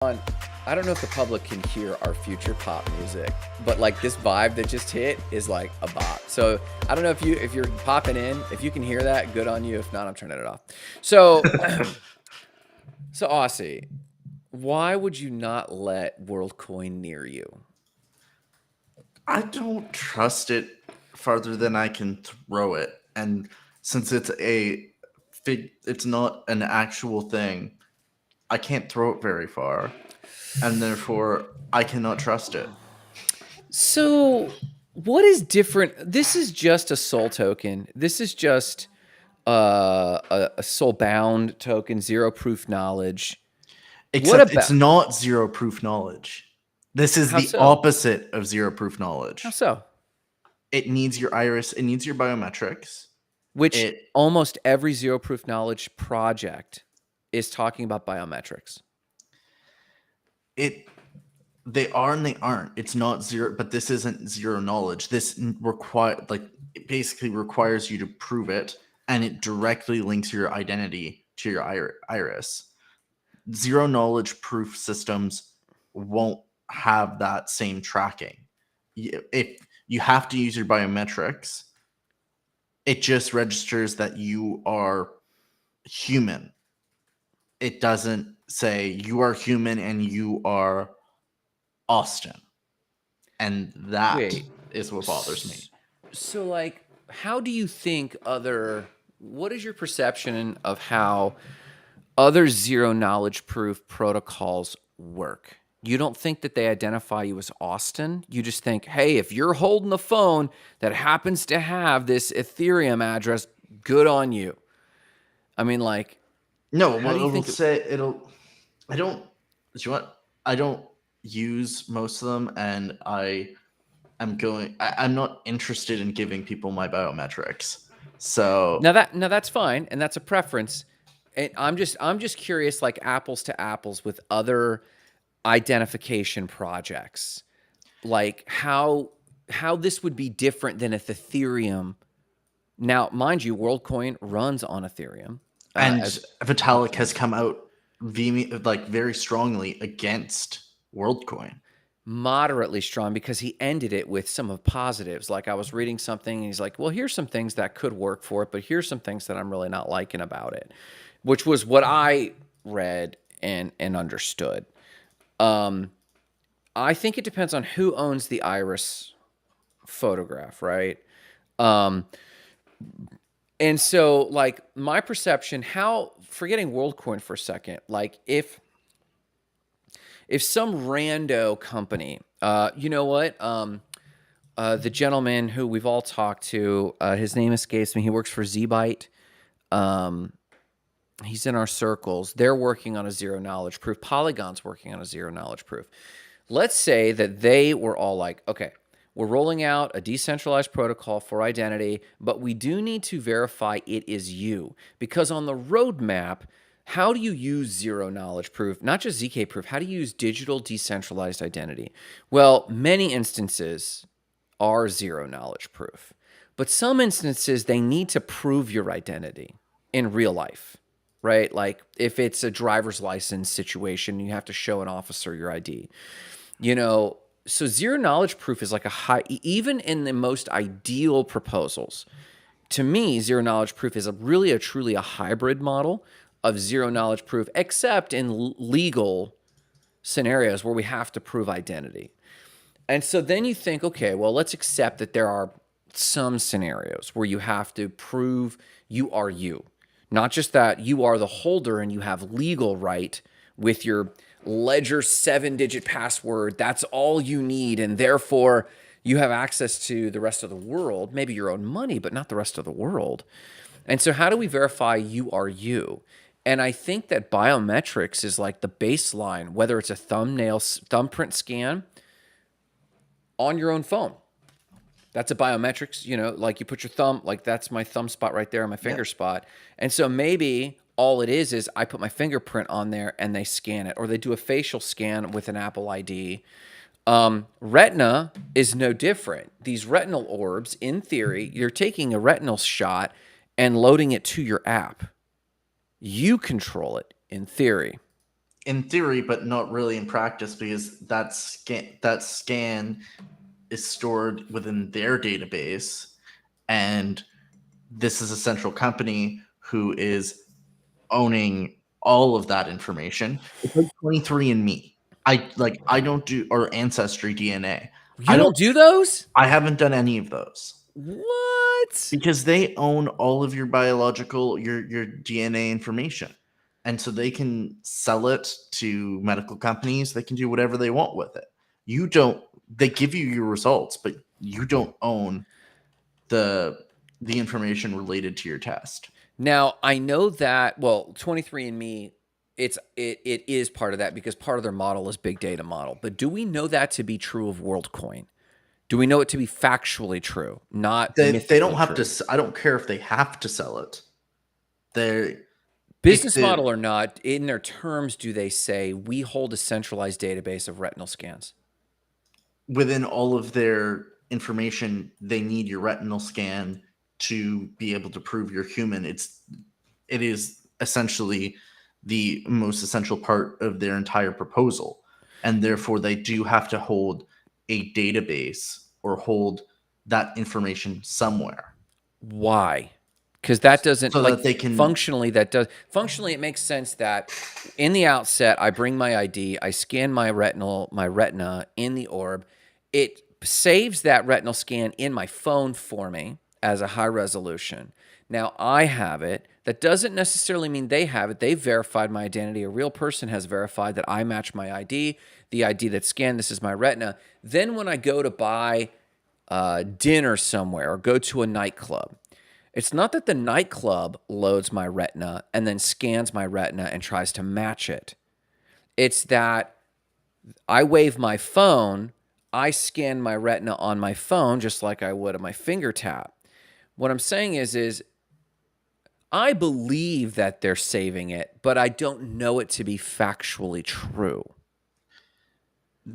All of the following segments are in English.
I don't know if the public can hear our future pop music, but like this vibe that just hit is like a bop. So I don't know if you're popping in, if you can hear that, good on you. If not, I'm turning it off. So so Aussie, why would you not let Worldcoin near you? I don't trust it farther than I can throw it. And since it's not an actual thing, I can't throw it very far. And therefore, I cannot trust it. So what is different? This is just a soul token. This is just a soul bound token, zero proof knowledge. What Except it's about not zero proof knowledge. This is how the so? opposite of zero proof How knowledge. so? It needs your iris, it needs your biometrics. Which It almost every zero proof knowledge project is talking about biometrics. it they are and they aren't. It's not zero, but this isn't zero knowledge. It basically requires you to prove it, and it directly links your identity to your iris. Zero knowledge proof systems won't have that same tracking. If you have to use your biometrics, it just registers that you are human. It doesn't say you are human and you are Austin. And that Wait. is what bothers me. So like how do you think what is your perception of how other zero knowledge proof protocols work? You don't think that they identify you as Austin. You just think, hey, if you're holding a phone that happens to have this Ethereum address, good on you. I mean, like, No, how do you it'll think? say it'll. I don't. Do you want? I don't use most of them, and I'm not interested in giving people my biometrics. So Now that's fine, and that's a preference. And I'm just curious, like apples to apples with other identification projects, like how this would be different than if Ethereum. Now, mind you, WorldCoin runs on Ethereum. and As Vitalik has come out very strongly against WorldCoin. moderately strong because he ended it with some of positives. Like I was reading something and he's like, well, here's some things that could work for it, but here's some things that I'm really not liking about it, which was what I read and understood. Um, I think it depends on who owns the iris photograph, right? Um, and so, like, my perception, how forgetting WorldCoin for a second, like if some rando company, you know what? The gentleman who we've all talked to, his name escapes me. He works for ZByte. Um, he's in our circles. They're working on a zero knowledge proof. Polygon's working on a zero knowledge proof. Let's say that they were all like, okay, we're rolling out a decentralized protocol for identity, but we do need to verify it is you. Because on the roadmap, how do you use zero knowledge proof? Not just ZK proof, how do you use digital decentralized identity? Well, many instances are zero knowledge proof, but some instances they need to prove your identity in real life, right? Like if it's a driver's license situation, you have to show an officer your ID. You know, so zero knowledge proof is like a high, even in the most ideal proposals. To me, zero knowledge proof is a truly a hybrid model of zero knowledge proof, except in legal scenarios where we have to prove identity. And so then you think, okay, well, let's accept that there are some scenarios where you have to prove you are you, not just that you are the holder and you have legal right with your ledger 7-digit password. That's all you need. And therefore, you have access to the rest of the world, maybe your own money, but not the rest of the world. And so, how do we verify you are you? And I think that biometrics is like the baseline, whether it's a thumbprint scan on your own phone. That's a biometrics, you know, like you put your thumb, like that's my thumb spot right there, my finger Yep. spot. And so maybe all it is I put my fingerprint on there and they scan it, or they do a facial scan with an Apple ID. Retina is no different. These retinal orbs, in theory, you're taking a retinal shot and loading it to your app. You control it in theory. in theory, but not really in practice, because that scan is stored within their database, and this is a central company who is owning all of that information. It's like 23andMe. I don't do, or Ancestry DNA. You I don't don't do those? I haven't done any of those What? because they own all of your biological, your DNA information. And so they can sell it to medical companies. They can do whatever they want with it. You don't They give you your results, but you don't own the information related to your test. Now, I know that, well, 23andMe, it is part of that because part of their model is big data model. But do we know that to be true of Worldcoin? Do we know it to be factually true, not They don't mythically have true? to. I don't care if they have to sell it. They if Business the model or not, in their terms, do they say we hold a centralized database of retinal scans? Within all of their information, they need your retinal scan to be able to prove you're human. It is essentially the most essential part of their entire proposal, and therefore they do have to hold a database or hold that information somewhere Why? Because that doesn't so like that they can. functionally. That does functionally. It makes sense that in the outset, I bring my ID, I scan my retina in the orb. It saves that retinal scan in my phone for me as a high resolution. Now I have it. That doesn't necessarily mean they have it. They've verified my identity. A real person has verified that I match my ID, the ID that's scanned. This is my retina. Then when I go to buy dinner somewhere or go to a nightclub, it's not that the nightclub loads my retina and then scans my retina and tries to match it. It's that I wave my phone, I scan my retina on my phone just like I would on my finger tap. What I'm saying is I believe that they're saving it, but I don't know it to be factually true,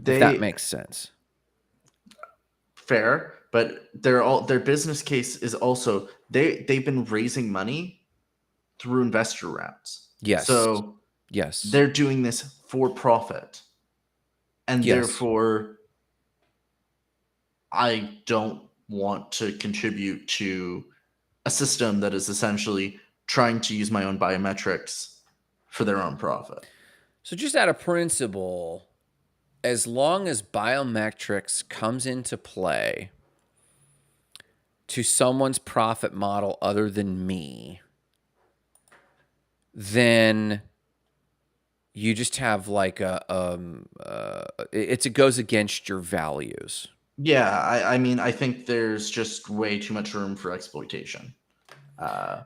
if that They makes sense. Fair, but their business case is also they've been raising money through investor rounds. Yes. So Yes. they're doing this for profit. And Yes. therefore I don't want to contribute to a system that is essentially trying to use my own biometrics for their own profit. So just out of principle, as long as biometrics comes into play to someone's profit model other than me, then you just have like it goes against your values. Yeah, I mean, I think there's just way too much room for exploitation. Uh,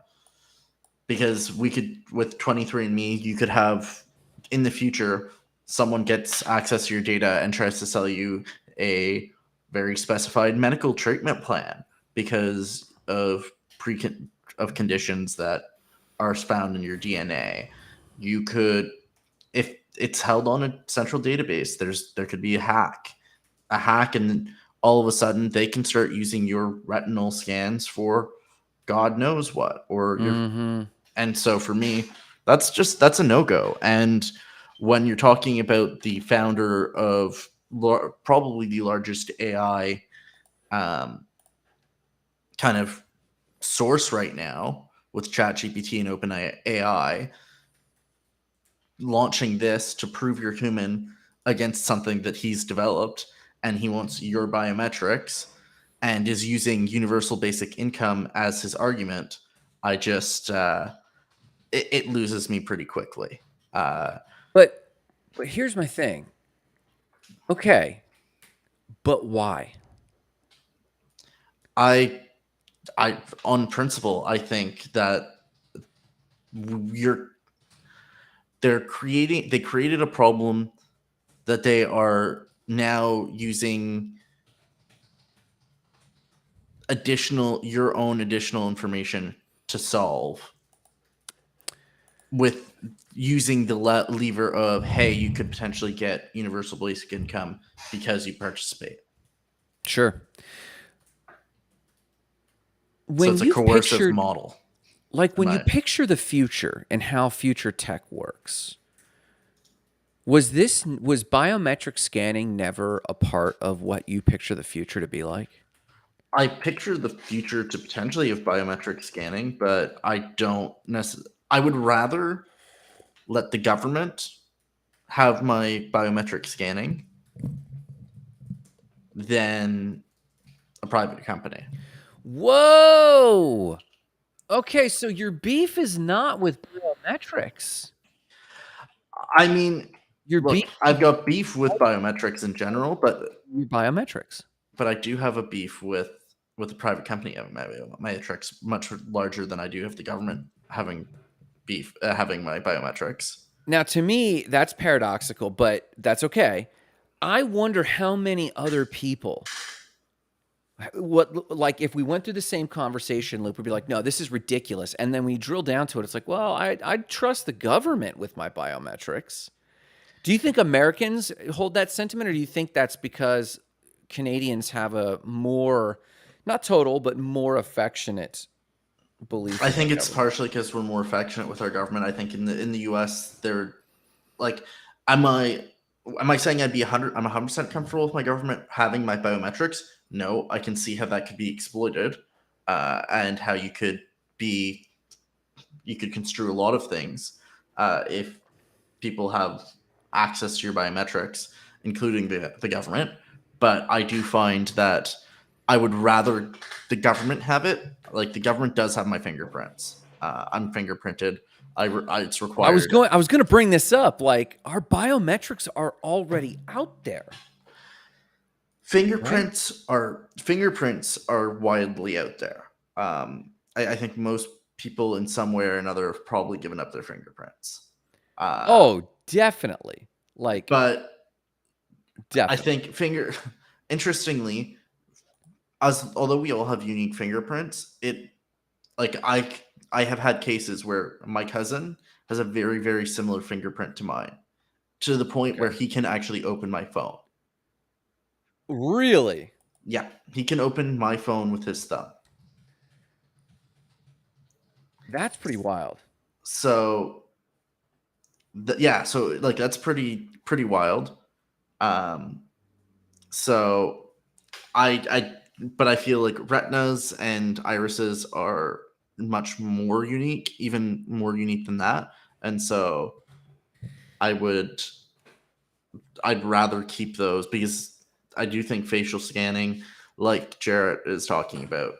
because we could, with 23andMe, you could have in the future someone gets access to your data and tries to sell you a very specified medical treatment plan because of pre of conditions that are found in your DNA. You could, if it's held on a central database, there could be a hack, and all of a sudden they can start using your retinal scans for God knows what, or your. Mm-hmm. And so for me, that's a no-go. And when you're talking about the founder of probably the largest AI um, kind of source right now with ChatGPT and OpenAI, launching this to prove you're human against something that he's developed, and he wants your biometrics and is using universal basic income as his argument, I just it loses me pretty quickly. Uh, But here's my thing. Okay, but why? I I on principle, I think that you're they created a problem that they are now using your own additional information to solve with using the lever of, hey, you could potentially get universal basic income because you participate. Sure. So When it's a you've coercive pictured, model. like In when you my picture the future and how future tech works, Was biometric scanning never a part of what you picture the future to be like? I picture the future to potentially have biometric scanning, but I don't necessarily. I would rather let the government have my biometric scanning than a private company. Whoa! Okay, so your beef is not with biometrics. I mean, Your beef look, I've got beef with biometrics in general, your biometrics. but I do have a beef with a private company having my biometrics much larger than I do have the government having having my biometrics. Now, to me, that's paradoxical, but that's okay. I wonder how many other people, what, like, if we went through the same conversation loop, we'd be like, no, this is ridiculous. And then we drill down to it. It's like, well, I trust the government with my biometrics. Do you think Americans hold that sentiment, or do you think that's because Canadians have a more, not total, but more affectionate belief I in their think it's government? partially because we're more affectionate with our government. I think in the U.S. they're like, am I saying I'd be 100? I'm 100% comfortable with my government having my biometrics. No, I can see how that could be exploited, and how be you could construe a lot of things if people have access to your biometrics, including the government. But I do find that I would rather the government have it. Like the government does have my fingerprints. I'm fingerprinted. It's required. I was going to bring this up. Like, our biometrics are already out there, right? Fingerprints are widely out there. I think most people in some way or another have probably given up their fingerprints. Uh, Oh, definitely. Like, but I definitely. think interestingly, as although we all have unique fingerprints, like I have had cases where my cousin has a very very similar fingerprint to mine, to the point where Okay. he can actually open my phone. Really? Yeah, he can open my phone with his thumb. That's pretty wild. So yeah, so like that's pretty wild. Um, so I but I feel like retinas and irises are much more unique, even more unique than that. And so I would I'd rather keep those because I do think facial scanning, like Jarrett is talking about,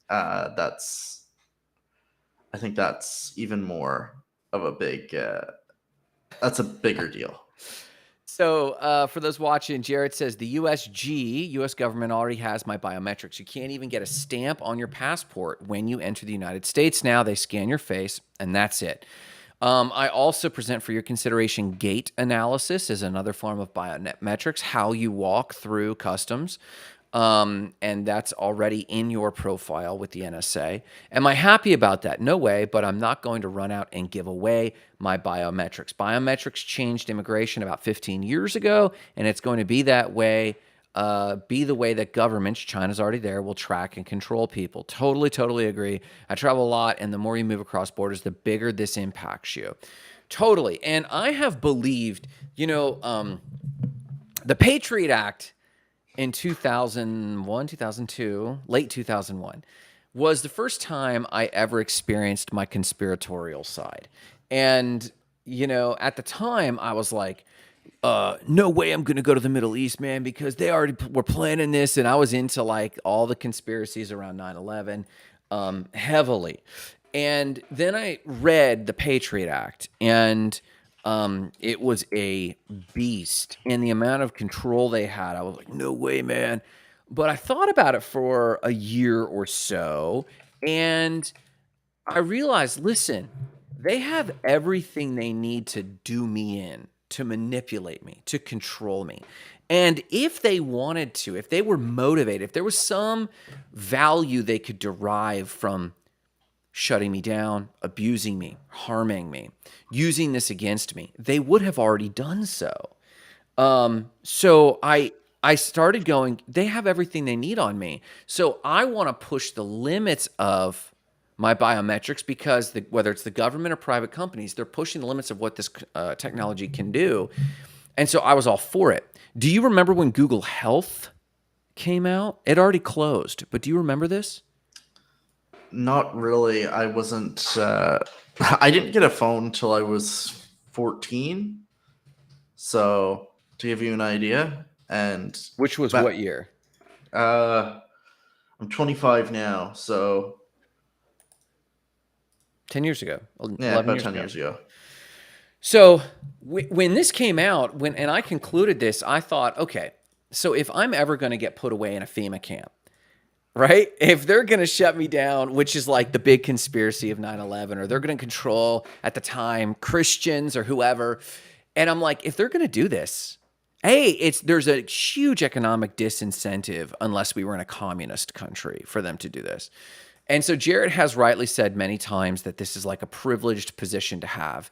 that's I think that's even more of a big that's a bigger deal. So, for those watching, Jared says the U.S. government already has my biometrics. You can't even get a stamp on your passport when you enter the United States now. They scan your face, and that's it. I also present for your consideration gait analysis is another form of biometrics, how you walk through customs. And that's already in your profile with the NSA. Am I happy about that? No way, but I'm not going to run out and give away my biometrics. Biometrics changed immigration about 15 years ago, and it's going to be that way. Be the way that governments, China's already there, will track and control people. Totally, totally agree. I travel a lot, and the more you move across borders, the bigger this impacts you. Totally. And I have believed, the Patriot Act in 2001, 2002, late 2001, was the first time I ever experienced my conspiratorial side. And, at the time, I was like, no way I'm going to go to the Middle East, man, because they already were planning this. And I was into like all the conspiracies around 9/11 heavily. And then I read the Patriot Act, and it was a beast. And the amount of control they had, I was like, no way, man. But I thought about it for a year or so, and I realized, listen, they have everything they need to do me in, to manipulate me, to control me. And if they wanted to, if they were motivated, if there was some value they could derive from shutting me down, abusing me, harming me, using this against me, they would have already done so. So I started going, they have everything they need on me. So I want to push the limits of my biometrics because whether it's the government or private companies, they're pushing the limits of what this technology can do. And so I was all for it. Do you remember when Google Health came out? It already closed, but do you remember this? Not really. I wasn't. I didn't get a phone until I was 14. So to give you an idea, and Which was but what year? I'm 25 now, so 10 years ago, yeah, 11 about years 10 ago. years ago. So when this came out, and I concluded this, I thought, okay, so if I'm ever going to get put away in a FEMA camp, right? If they're going to shut me down, which is like the big conspiracy of 9/11, or they're going to control at the time Christians or whoever, and I'm like, if they're going to do this, there's a huge economic disincentive unless we were in a communist country for them to do this. And so Jared has rightly said many times that this is like a privileged position to have.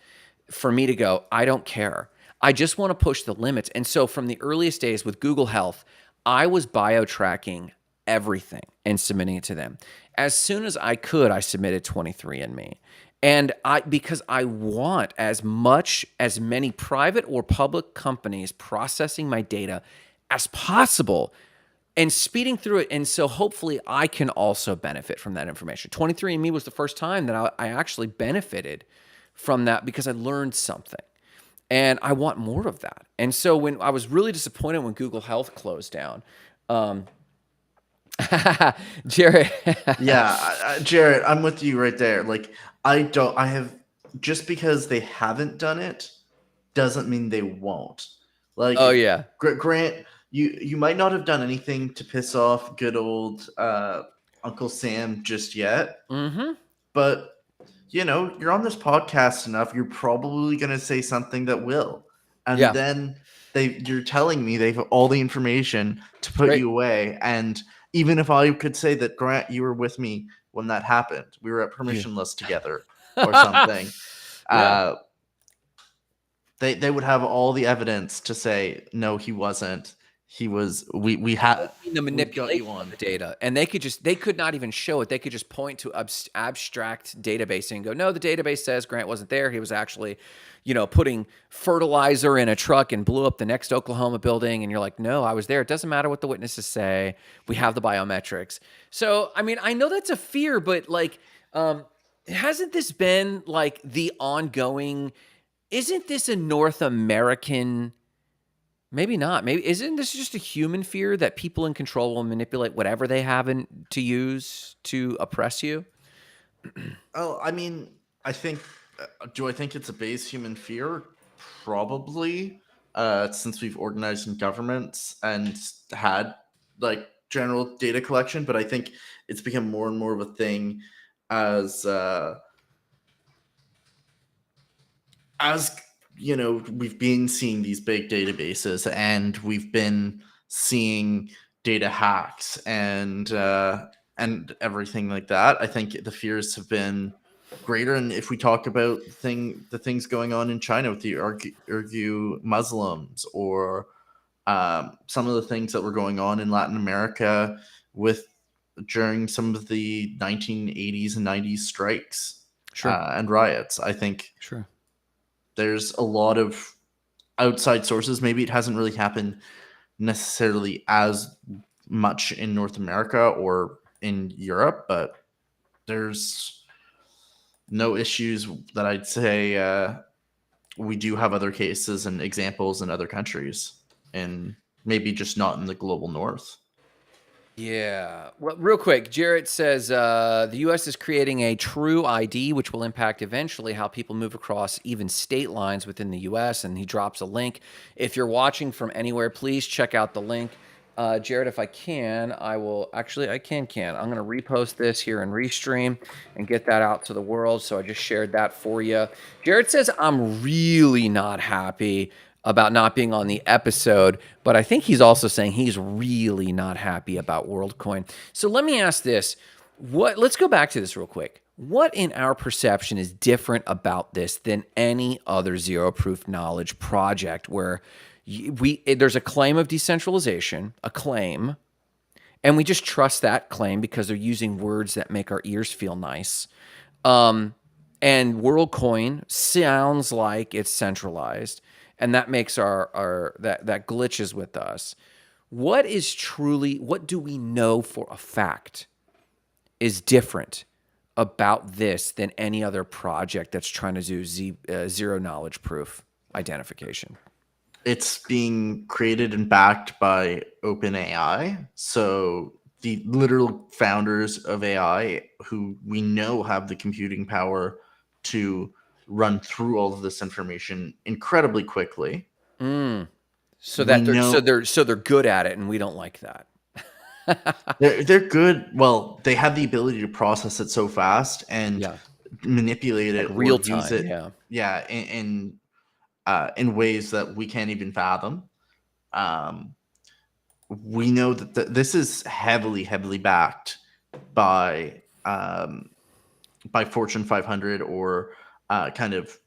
For me to go, I don't care. I just want to push the limits. And so from the earliest days with Google Health, I was bio-tracking everything and submitting it to them. As soon as I could, I submitted 23andMe. And because I want as many private or public companies processing my data as possible and speeding through it. And so hopefully I can also benefit from that information. 23andMe was the first time that I actually benefited from that because I learned something. And I want more of that. And so when I was really disappointed when Google Health closed down, Jared. Yeah, Jared, I'm with you right there. Like, I have, just because they haven't done it doesn't mean they won't. Oh Like, yeah. Grant, you might not have done anything to piss off good old Uncle Sam just yet, Mm-hmm. but you're on this podcast enough, you're probably going to say something that will. And Yeah. then you're telling me they've all the information to put Right. you away. And even if I could say that, Grant, you were with me when that happened, we were at Yeah. permissionless together or something. Yeah. Uh, they would have all the evidence to say, no, he wasn't. He was, The we've got you manipulation of on. the data, and they could not even show it. They could just point to abstract database and go, no, the database says Grant wasn't there. He was actually, putting fertilizer in a truck and blew up the next Oklahoma building. And you're like, no, I was there. It doesn't matter what the witnesses say. We have the biometrics. So, I mean, I know that's a fear, but like, hasn't this been like the ongoing? Isn't this a North American? Maybe not. Maybe isn't this just a human fear that people in control will manipulate whatever they have to use to oppress you? Oh, I mean, I think. Do I think it's a base human fear? Probably. Since we've organized in governments and had like general data collection, but I think it's become more and more of a thing as as we've been seeing these big databases, and we've been seeing data hacks and everything like that. I think the fears have been greater. And if we talk about the things going on in China with the Uyghur Muslims, or some of the things that were going on in Latin America with during some of the 1980s and 90s strikes Sure. and riots, I think Sure. there's a lot of outside sources. Maybe it hasn't really happened necessarily as much in North America or in Europe, but there's no issues that I'd say we do have other cases and examples in other countries, and maybe just not in the global north. Yeah. Well, real quick, Jarrett says the U.S. is creating a true ID, which will impact eventually how people move across even state lines within the U.S. And he drops a link. If you're watching from anywhere, please check out the link. Jared, if I can, I will actually, I can. I'm going to repost this here in Restream and get that out to the world. So I just shared that for you. Jared says, I'm really not happy about not being on the episode, but I think he's also saying he's really not happy about Worldcoin. So let me ask this. Let's go back to this real quick. What in our perception is different about this than any other zero proof knowledge project where there's a claim of decentralization, a claim, and we just trust that claim because they're using words that make our ears feel nice. Um, and Worldcoin sounds like it's centralized, and that makes our that glitches with us. What do we know for a fact is different about this than any other project that's trying to do zero knowledge proof identification? It's being created and backed by OpenAI. So the literal founders of AI, who we know have the computing power to run through all of this information incredibly quickly. Mm. So We that know they're good at it, and we don't like that. they're good. Well, they have the ability to process it so fast and Yeah, manipulate like it or real use time. it, Yeah, yeah, in ways that we can't even fathom. Um, we know that this is heavily backed by Fortune 500 or kind of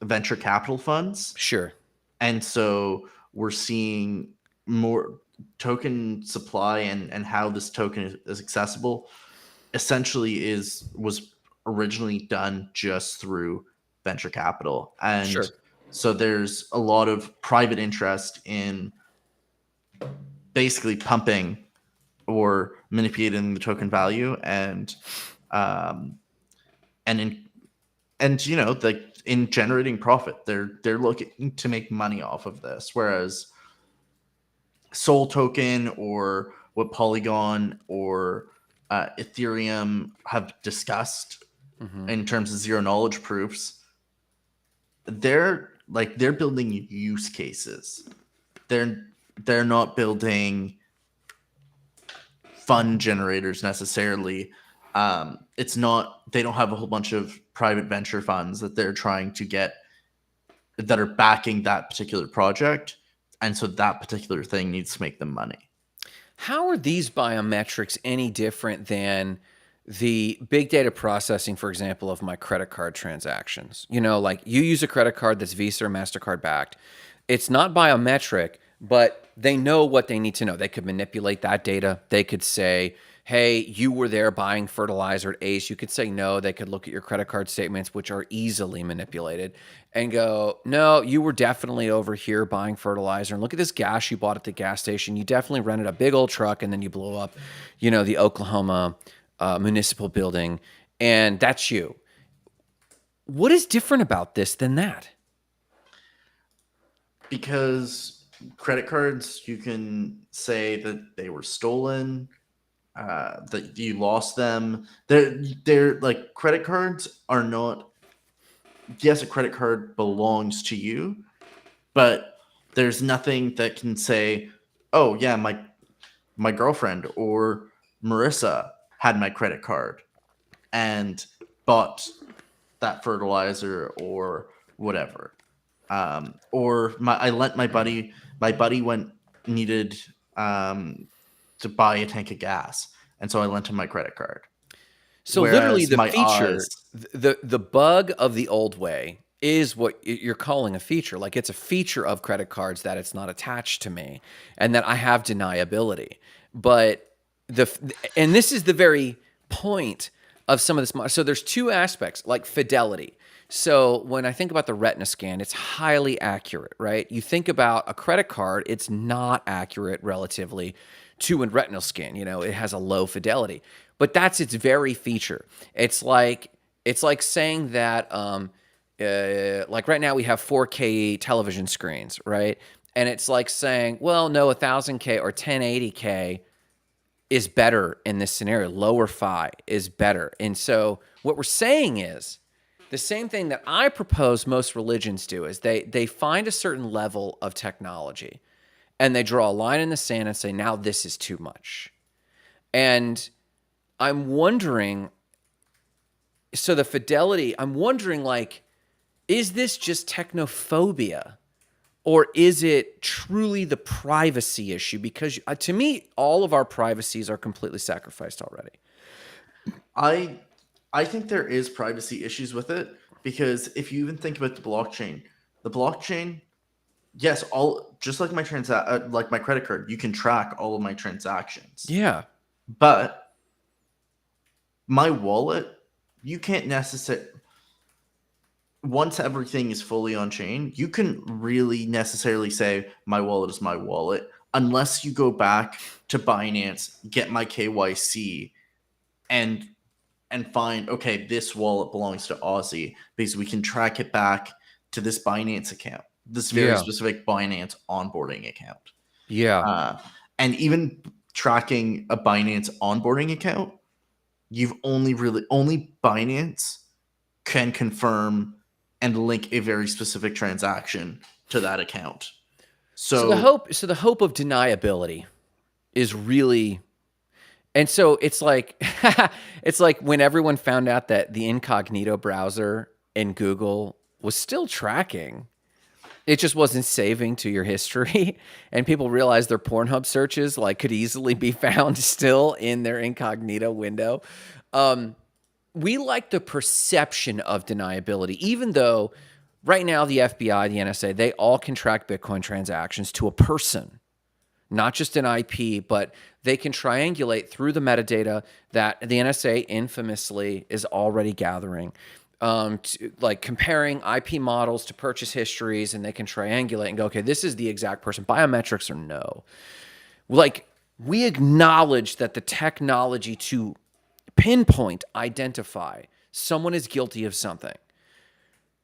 venture capital funds, sure. and so we're seeing more token supply and how this token is accessible. Essentially, is was originally done just through venture capital, and Sure. so there's a lot of private interest in basically pumping or manipulating the token value um and in and you know, like, in generating profit, they're looking to make money off of this, whereas Sol token or what Polygon or Ethereum have discussed Hmm. in terms of zero knowledge proofs, they're building use cases. They're not building fund generators necessarily. It's not, they don't have a whole bunch of private venture funds that they're trying to get that are backing that particular project, and so that particular thing needs to make them money. How are these biometrics any different than the big data processing, for example, of my credit card transactions? You know, like you use a credit card that's Visa or MasterCard backed. It's not biometric, but they know what they need to know. They could manipulate that data. They could say, hey, you were there buying fertilizer at Ace. You could say no. They could look at your credit card statements, which are easily manipulated, and go, no, you were definitely over here buying fertilizer. And look at this gas you bought at the gas station. You definitely rented a big old truck and then you blew up, the Oklahoma municipal building. And that's you. What is different about this than that? Because credit cards, you can say that they were stolen, that you lost them. They're like, credit cards are not. Yes, a credit card belongs to you, but there's nothing that can say, "Oh yeah, my girlfriend or Marissa had my credit card and bought that fertilizer or whatever." Or I lent my buddy. My buddy went needed to buy a tank of gas, and so I lent him my credit card. So literally Whereas the my feature, eyes, the bug of the old way is what you're calling a feature. Like it's a feature of credit cards that it's not attached to me and that I have deniability. But and this is the very point of some of this. So there's two aspects, like fidelity. So when I think about the retina scan, it's highly accurate, right? You think about a credit card, it's not accurate relatively to a retinal scan. It has a low fidelity, but that's its very feature. It's like saying that like right now we have 4K television screens, right? And it's like saying, well, no, 1000K or 1080K is better in this scenario. Lower fi is better. And so what we're saying is the same thing that I propose most religions do is they find a certain level of technology and they draw a line in the sand and say, now this is too much. And I'm wondering, so the fidelity, I'm wondering, like, is this just technophobia or is it truly the privacy issue? Because to me, all of our privacies are completely sacrificed already. I I think there is privacy issues with it, because if you even think about the blockchain, yes, all just like my credit card, you can track all of my transactions. Yeah. But my wallet, you can't necessarily, once everything is fully on chain, you can really necessarily say my wallet is my wallet unless you go back to Binance, get my KYC, and find, okay, this wallet belongs to Aussie because we can track it back to this Binance account, this very Yeah. specific Binance onboarding account. Yeah. Uh, and even tracking a Binance onboarding account, you've only Binance can confirm and link a very specific transaction to that account. So So the hope of deniability is really, and so it's like it's like when everyone found out that the incognito browser in Google was still tracking. It just wasn't saving to your history, and people realized their Pornhub searches like could easily be found still in their incognito window. We like the perception of deniability, even though right now the FBI, the NSA, they all can track Bitcoin transactions to a person, not just an IP, but they can triangulate through the metadata that the NSA infamously is already gathering, like comparing IP models to purchase histories, and they can triangulate and go, okay, this is the exact person, biometrics or no. Like, we acknowledge that the technology to pinpoint, identify someone is guilty of something.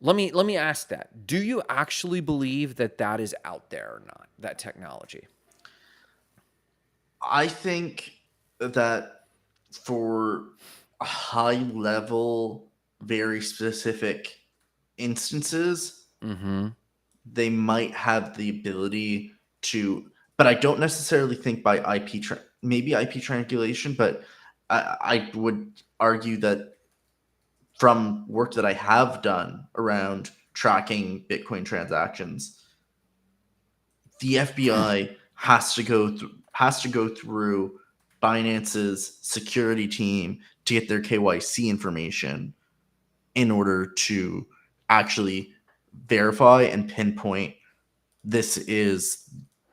Let me ask that. Do you actually believe that that is out there or not, that technology? I think that for a high level, very specific instances, Mm-hmm. they might have the ability to, but I don't necessarily think by maybe IP triangulation, but I would argue that from work that I have done around tracking Bitcoin transactions, the FBI has to go through Binance's security team to get their KYC information in order to actually verify and pinpoint this is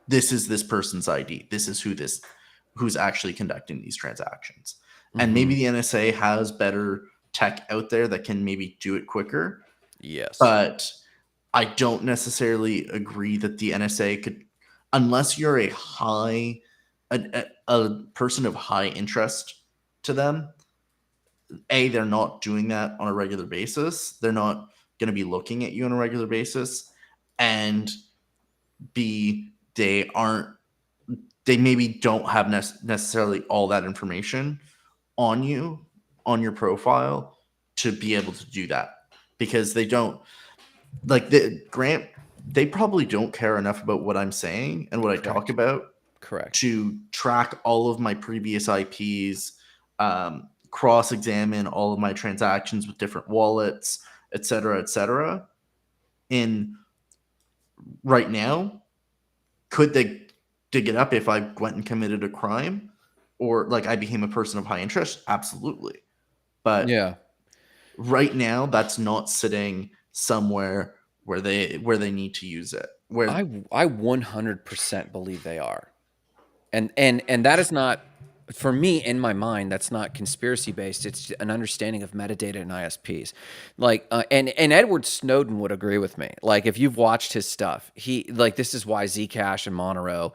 this person's ID. This is who's actually conducting these transactions. And Mm-hmm. maybe the NSA has better tech out there that can maybe do it quicker, Yes. but I don't necessarily agree that the NSA could, unless you're a person of high interest to them. A, they're not doing that on a regular basis. They're not going to be looking at you on a regular basis, and B, they maybe don't have necessarily all that information on you, on your profile, to be able to do that, because they don't, like, Grant, they probably don't care enough about what I'm saying and what I talk Correct. about Correct. to track all of my previous IPs, cross-examine all of my transactions with different wallets, et cetera. In right now, could they dig it up if I went and committed a crime, or like I became a person of high interest? Absolutely. But Yeah. right now, that's not sitting somewhere where they need to use it. Where I 100% believe they are. And that is not, for me, in my mind, that's not conspiracy based. It's an understanding of metadata and ISPs. Like and Edward Snowden would agree with me. Like, if you've watched his stuff, he, like, this is why Zcash and Monero,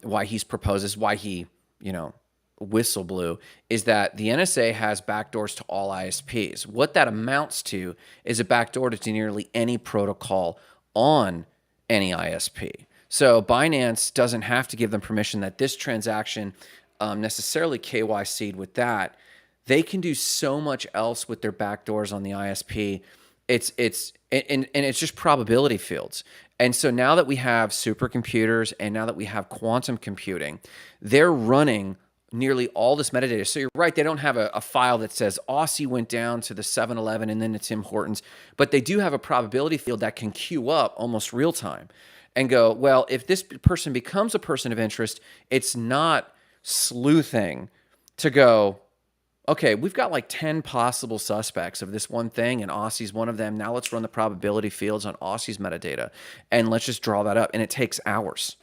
why he's proposed, is why he, you know, whistle blew, is that the NSA has backdoors to all ISPs. What that amounts to is a backdoor to nearly any protocol on any ISP. So Binance doesn't have to give them permission that this transaction necessarily KYC'd with that. They can do so much else with their backdoors on the ISP. And it's just probability fields. And so now that we have supercomputers and now that we have quantum computing, they're running nearly all this metadata. So you're right, they don't have a file that says Aussie went down to the 7-Eleven and then to Tim Hortons, but they do have a probability field that can queue up almost real time and go, well, if this person becomes a person of interest, it's not sleuthing to go, okay, we've got like 10 possible suspects of this one thing, and Aussie's one of them. Now let's run the probability fields on Aussie's metadata, and let's just draw that up. And it takes hours.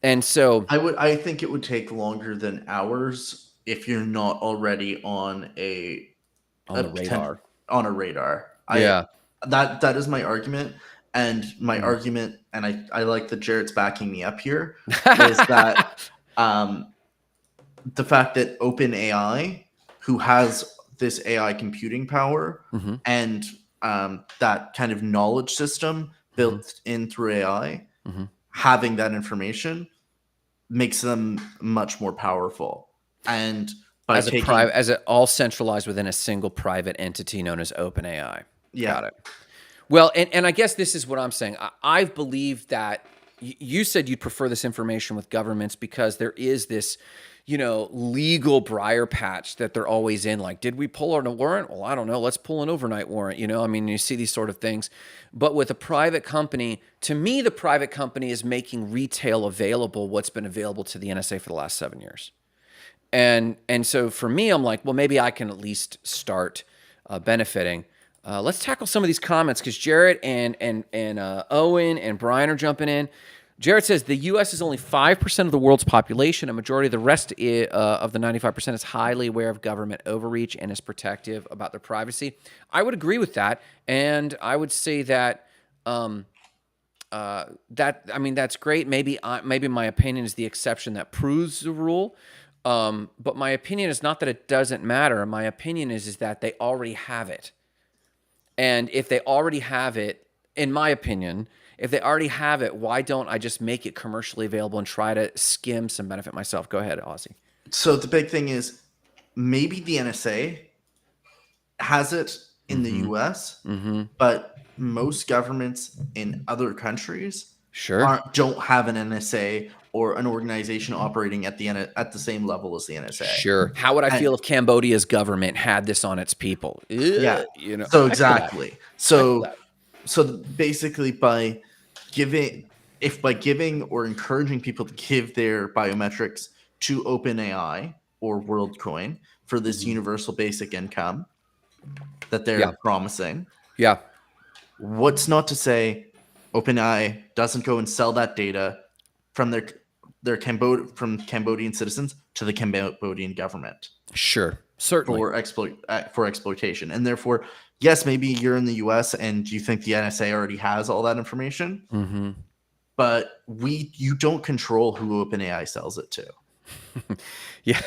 And so, I think it would take longer than hours if you're not already on On a the potential radar. on a radar. I Yeah. that is my argument, and my Mm. argument, and I like that Jared's backing me up here, is that um, the fact that OpenAI, who has this AI computing power hmm and that kind of knowledge system hmm built in through AI, hmm having that information makes them much more powerful. And by As a private, taking, as it all centralized within a single private entity known as OpenAI. yeah, Got it. Well, and I guess this is what I'm saying. I've believed that you said you'd prefer this information with governments because there is this, legal briar patch that they're always in. Like, did we pull on a warrant? Well, I don't know. Let's pull an overnight warrant. I mean, you see these sort of things. But with a private company, to me, the private company is making retail available what's been available to the NSA for the last 7 years. And so for me, I'm like, well, maybe I can at least start benefiting. Let's tackle some of these comments because Jarrett and Owen and Brian are jumping in. Jarrett says the U.S. is only 5% of the world's population. A majority of the rest of the 95% is highly aware of government overreach and is protective about their privacy. I would agree with that, and I would say that that's great. Maybe my opinion is the exception that proves the rule. But my opinion is not that it doesn't matter. My opinion is that they already have it. And if they already have it, in my opinion, if they already have it, why don't I just make it commercially available and try to skim some benefit myself? Go ahead, Ozzy. so the big thing is maybe the NSA has it in the Mm-hmm. US, Mm-hmm. but most governments in other countries Sure. don't have an NSA or an organization operating at at the same level as the NSA. Sure. How would I And feel if Cambodia's government had this on its people? yeah, so I feel that. exactly. I feel that. So basically by giving if by giving or encouraging people to give their biometrics to OpenAI or Worldcoin for this Mm-hmm. universal basic income that Yeah. they're promising, Yeah. what's not to say OpenAI doesn't go and sell that data from from Cambodian citizens to the Cambodian government Sure. Certainly. for exploitation, and therefore, yes, maybe you're in the U.S. and you think the NSA already has all that information, Mm-hmm. but you don't control who OpenAI sells it to. Yeah,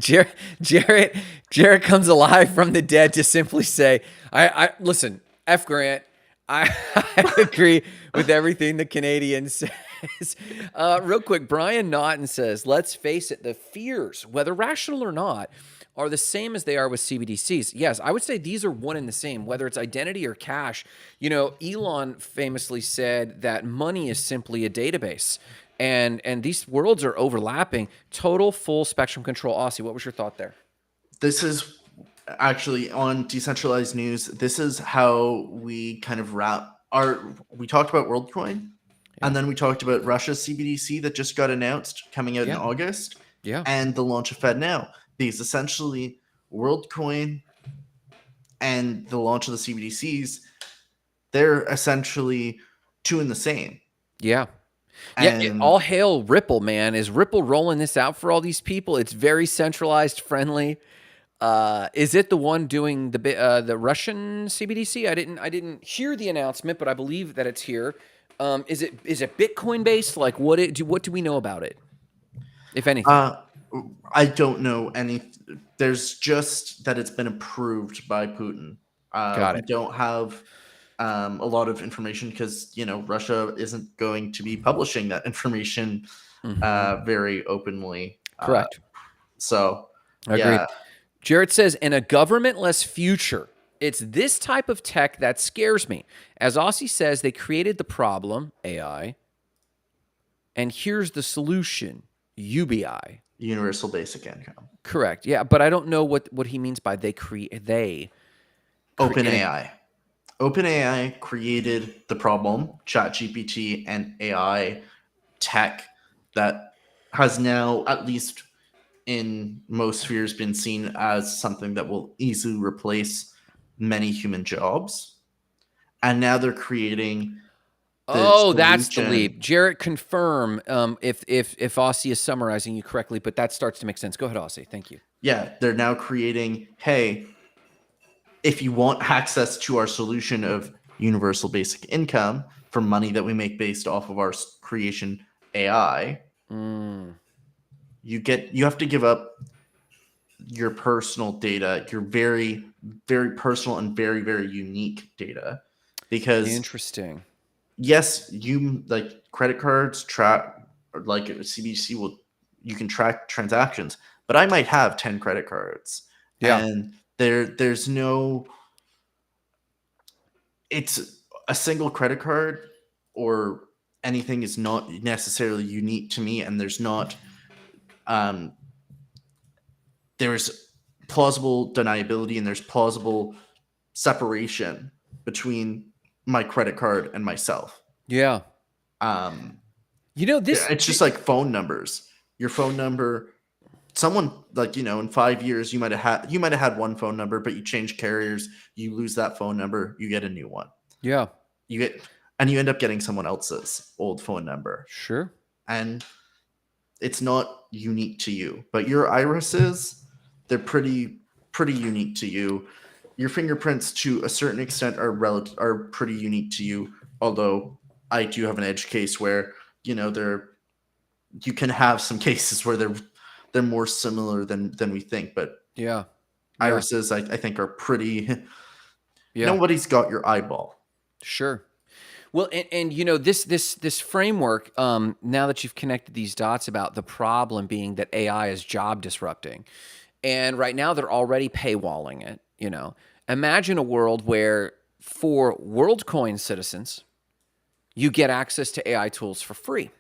Jarrett comes alive from the dead to simply say, I listen, F Grant, I, I agree with everything the Canadian says. Real quick, Brian Naughton says, let's face it, the fears, whether rational or not, are the same as they are with CBDCs. Yes, I would say these are one and the same, whether it's identity or cash. Elon famously said that money is simply a database. And these worlds are overlapping. Total full spectrum control. Aussie, what was your thought there? This is actually on decentralized news. This is how we kind of we talked about WorldCoin, Yeah. and then we talked about Russia's CBDC that just got announced coming out in Yeah. August, Yeah. and the launch of FedNow. Because essentially, WorldCoin and the launch of the CBDCs, they're essentially two in the same. Yeah. Yeah, And all hail Ripple, man. Is Ripple rolling this out for all these people? It's very centralized, friendly. Is it the one doing the Russian CBDC? I didn't hear the announcement, but I believe that it's here. Is it Bitcoin based? Like what do we know about it, if anything? I don't know any. There's just that it's been approved by Putin. Got We it. don't have a lot of information because Russia isn't going to be publishing that information hmm very openly. Correct. So Agreed. yeah, Jared says, in a governmentless future, it's this type of tech that scares me. As Aussie says, they created the problem, AI, and here's the solution, UBI. universal basic income. Correct. Yeah, but I don't know what he means by and OpenAI. OpenAI created the problem, ChatGPT and AI tech that has now, at least in most spheres, been seen as something that will easily replace many human jobs. And now they're creating the Oh, that's the leap. solution. Jarrett, confirm if Aussie is summarizing you correctly, but that starts to make sense. Go ahead, Aussie. Thank you. Yeah, they're now creating, hey, if you want access to our solution of universal basic income for money that we make based off of our creation AI, Mm, you have to give up your personal data, your very very personal and very very unique data, because interesting. yes, you like credit cards track, or like CBC will, you can track transactions, but I might have 10 credit cards, Yeah. and there's no, it's a single credit card or anything is not necessarily unique to me, and there's not um there's plausible deniability and there's plausible separation between my credit card and myself. Yeah. um You know, this. it's just like phone numbers. Your phone number, someone, like, in 5 years you might have had one phone number, but you change carriers, you lose that phone number, you get a new one. Yeah. You get, and you end up getting someone else's old phone number, Sure. and it's not unique to you. But your irises, they're pretty unique to you. Your fingerprints, to a certain extent, are pretty unique to you. Although I do have an edge case where, they're, you can have some cases where they're more similar than we think. But Yeah. Yeah. irises, I think, are pretty. Yeah. Nobody's got your eyeball. Sure. Well, and this framework. Now that you've connected these dots about the problem being that AI is job disrupting, and right now they're already paywalling it. Imagine a world where for Worldcoin citizens, you get access to AI tools for free.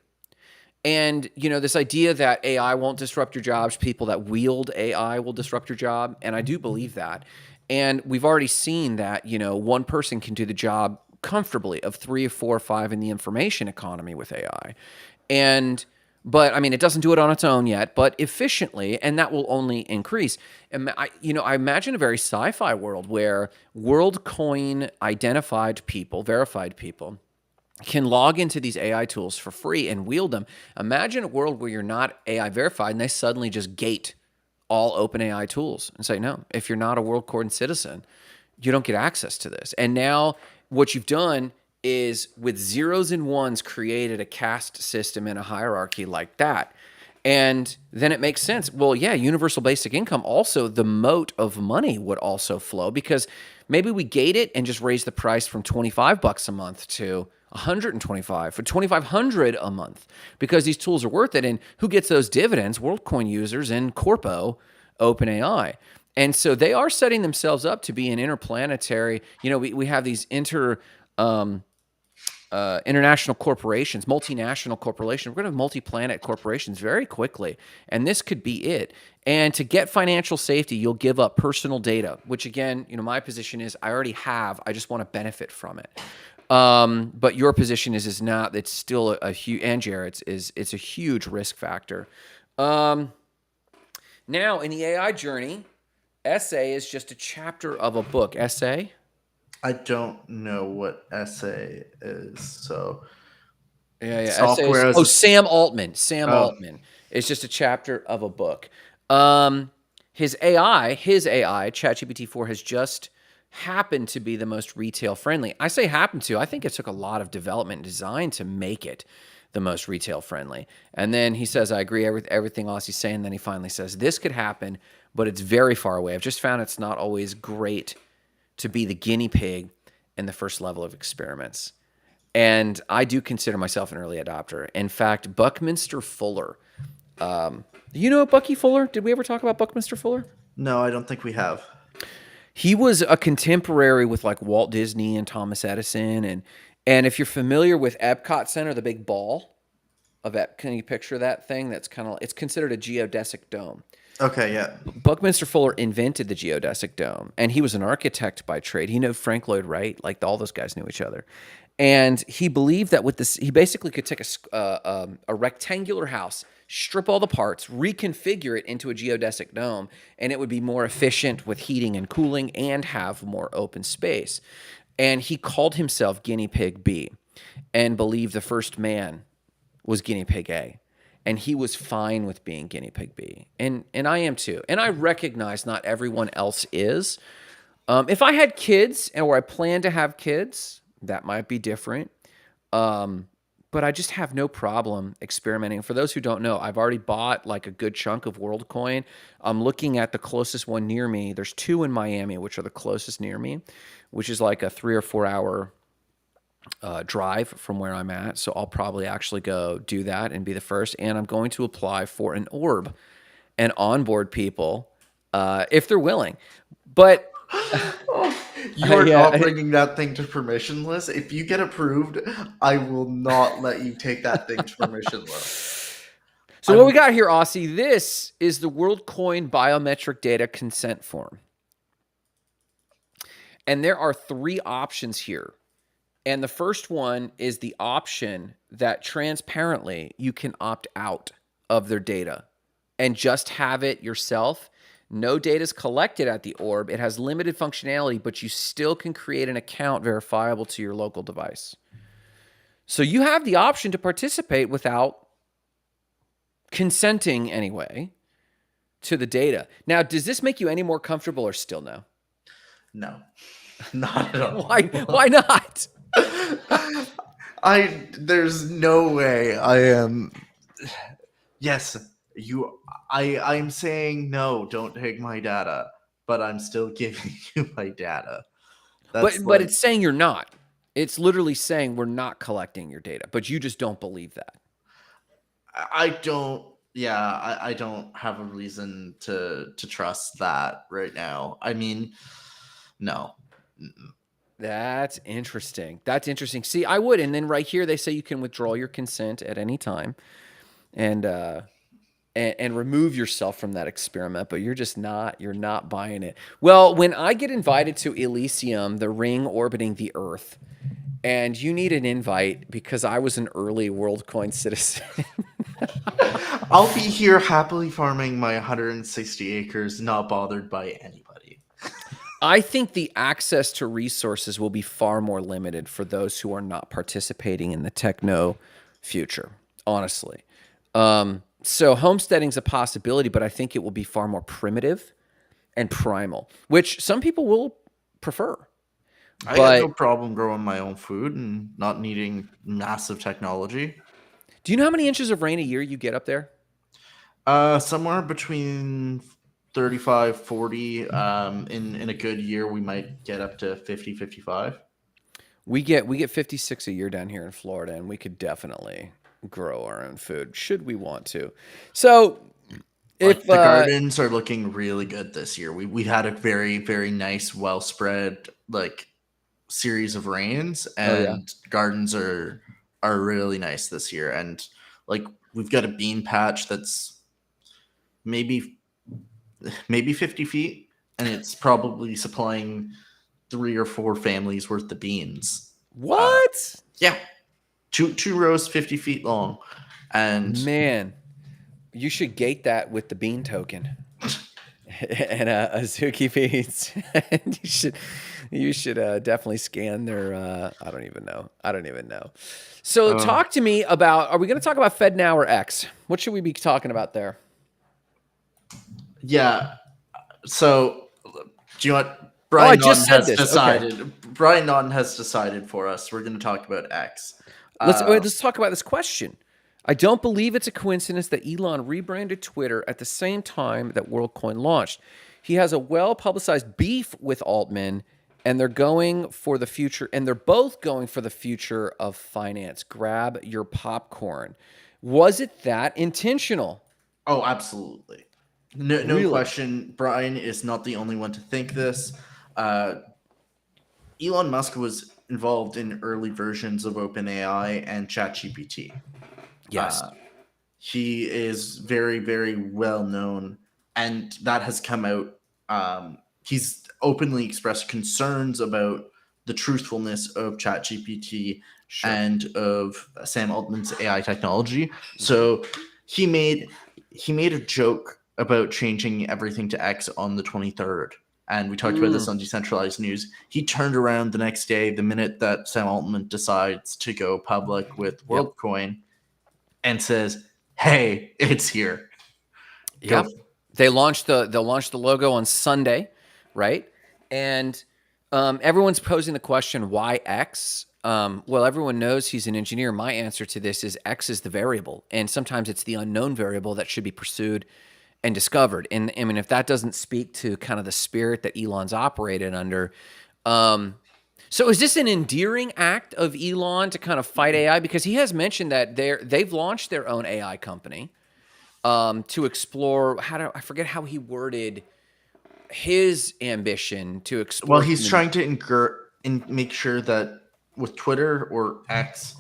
And, this idea that AI won't disrupt your jobs, people that wield AI will disrupt your job. And I do believe that. And we've already seen that, one person can do the job comfortably of 3 or 4 or 5 in the information economy with AI. But I mean, it doesn't do it on its own yet, but efficiently, and that will only increase. And I imagine a very sci-fi world where WorldCoin identified people, verified people, can log into these AI tools for free and wield them. Imagine a world where you're not AI verified and they suddenly just gate all open AI tools and say, no, if you're not a WorldCoin citizen, you don't get access to this. And now what you've done is with zeros and ones created a caste system and a hierarchy like that. And then it makes sense. Well, yeah, universal basic income, also the moat of money would also flow, because maybe we gate it and just raise the price from $25 a month to 125 for 2,500 a month, because these tools are worth it. And who gets those dividends? WorldCoin users and Corpo OpenAI. And so they are setting themselves up to be an interplanetary, we have these international corporations, multinational corporations. We're going to have multi-planet corporations very quickly, and this could be it. And to get financial safety, you'll give up personal data, which again, my position is I already have. I just want to benefit from it. But your position is not. It's still a huge, and Jarrett's it's a huge risk factor. Now in the AI journey, essay is just a chapter of a book. Essay. I don't know what essay is. So Yeah, essays. software as Oh, a Sam Altman. Sam oh, Altman. It's just a chapter of a book. His AI, ChatGPT 4, has just happened to be the most retail friendly. I say happened to. I think it took a lot of development and design to make it the most retail friendly. And then he says, I agree with everything Aussie's saying. Then he finally says, this could happen, but it's very far away. I've just found it's not always great to be the guinea pig in the first level of experiments. And I do consider myself an early adopter. In fact, Buckminster Fuller. You know Bucky Fuller? Did we ever talk about Buckminster Fuller? no, I don't think we have. He was a contemporary with like Walt Disney and Thomas Edison. And if you're familiar with Epcot Center, the big ball of can you picture that thing? That's it's considered a geodesic dome. Okay, yeah. Buckminster Fuller invented the geodesic dome, and he was an architect by trade. He knew Frank Lloyd Wright, like all those guys knew each other. And he believed that with this, he basically could take a rectangular house, strip all the parts, reconfigure it into a geodesic dome, and it would be more efficient with heating and cooling and have more open space. And he called himself Guinea Pig B. and believe the first man was guinea pig A. And he was fine with being guinea pig B. And I am too. And I recognize not everyone else is. If I had kids or I plan to have kids, that might be different. But I just have no problem experimenting. For those who don't know, I've already bought like a good chunk of Worldcoin. I'm looking at the closest one near me. There's two in Miami, which are the closest near me, which is like a 3 or 4 hour drive from where I'm at. So I'll probably actually go do that and be the first. And I'm going to apply for an orb and onboard people if they're willing. But You are yeah, not bringing that thing to permissionless. If you get approved, I will not let you take that thing to permissionless. so what we got here, Aussie, this is the WorldCoin biometric data consent form. And there are 3 options here. And the first one is the option that transparently you can opt out of their data and just have it yourself. No data is collected at the orb. It has limited functionality, but you still can create an account verifiable to your local device. So you have the option to participate without consenting anyway to the data. Now, does this make you any more comfortable or still no? No, not at all. Why not? There's no way I am. Yes, I'm saying no, don't take my data, but I'm still giving you my data. But it's saying you're not. It's literally saying we're not collecting your data, but you just don't believe that. I don't. Yeah, I don't have a reason to trust that right now. I mean, no. That's interesting. See, I would. And then right here, they say you can withdraw your consent at any time and remove yourself from that experiment, but you're not buying it. Well, when I get invited to Elysium, the ring orbiting the Earth, and you need an invite because I was an early WorldCoin citizen. I'll be here happily farming my 160 acres, not bothered by anybody. I think the access to resources will be far more limited for those who are not participating in the techno future, honestly. So homesteading's a possibility, but I think it will be far more primitive and primal, which some people will prefer. I got no problem growing my own food and not needing massive technology. Do you know how many inches of rain a year you get up there? Somewhere between 35, 40. In a good year, we might get up to 50, 55. We get 56 a year down here in Florida, and we could definitely grow our own food should we want to. So if the gardens are looking really good this year, we had a very, very nice, well spread series of rains, and gardens are really nice this year. And we've got a bean patch that's maybe 50 feet, and it's probably supplying 3 or 4 families worth of beans. What? Yeah. Two rows 50 feet long. And man, you should gate that with the bean token and Azuki beans. And you should definitely scan their I don't even know. So talk to me about, are we going to talk about Fed Now or X? What should we be talking about there? Yeah. So do you want Brian Naughton has decided. Okay. Brian Naughton has decided for us. We're going to talk about X. Let's talk about this question. I don't believe it's a coincidence that Elon rebranded Twitter at the same time that WorldCoin launched. He has a well-publicized beef with Altman, and they're going for the future, and they're both going for the future of finance. Grab your popcorn. Was it that intentional? Oh, absolutely. No really? Question. Brian is not the only one to think this. Elon Musk was involved in early versions of OpenAI and ChatGPT. Yes. He is very, very well known, and that has come out. He's openly expressed concerns about the truthfulness of ChatGPT and of Sam Altman's AI technology. So he made a joke about changing everything to X on the 23rd. And we talked about this Mm, on Decentralized News. He turned around the next day, the minute that Sam Altman decides to go public with yep. Worldcoin, and says, "Hey, it's here. Go." Yeah. They'll launch the logo on Sunday, right? And everyone's posing the question, why X? Well, everyone knows he's an engineer. My answer to this is X is the variable, and sometimes it's the unknown variable that should be pursued and discovered. And I mean, if that doesn't speak to kind of the spirit that Elon's operated under, um, so is this an endearing act of Elon to kind of fight AI? Because he has mentioned that they've launched their own AI company to explore I forget how he worded his ambition to Well, explore he's human trying to make sure that with Twitter or X,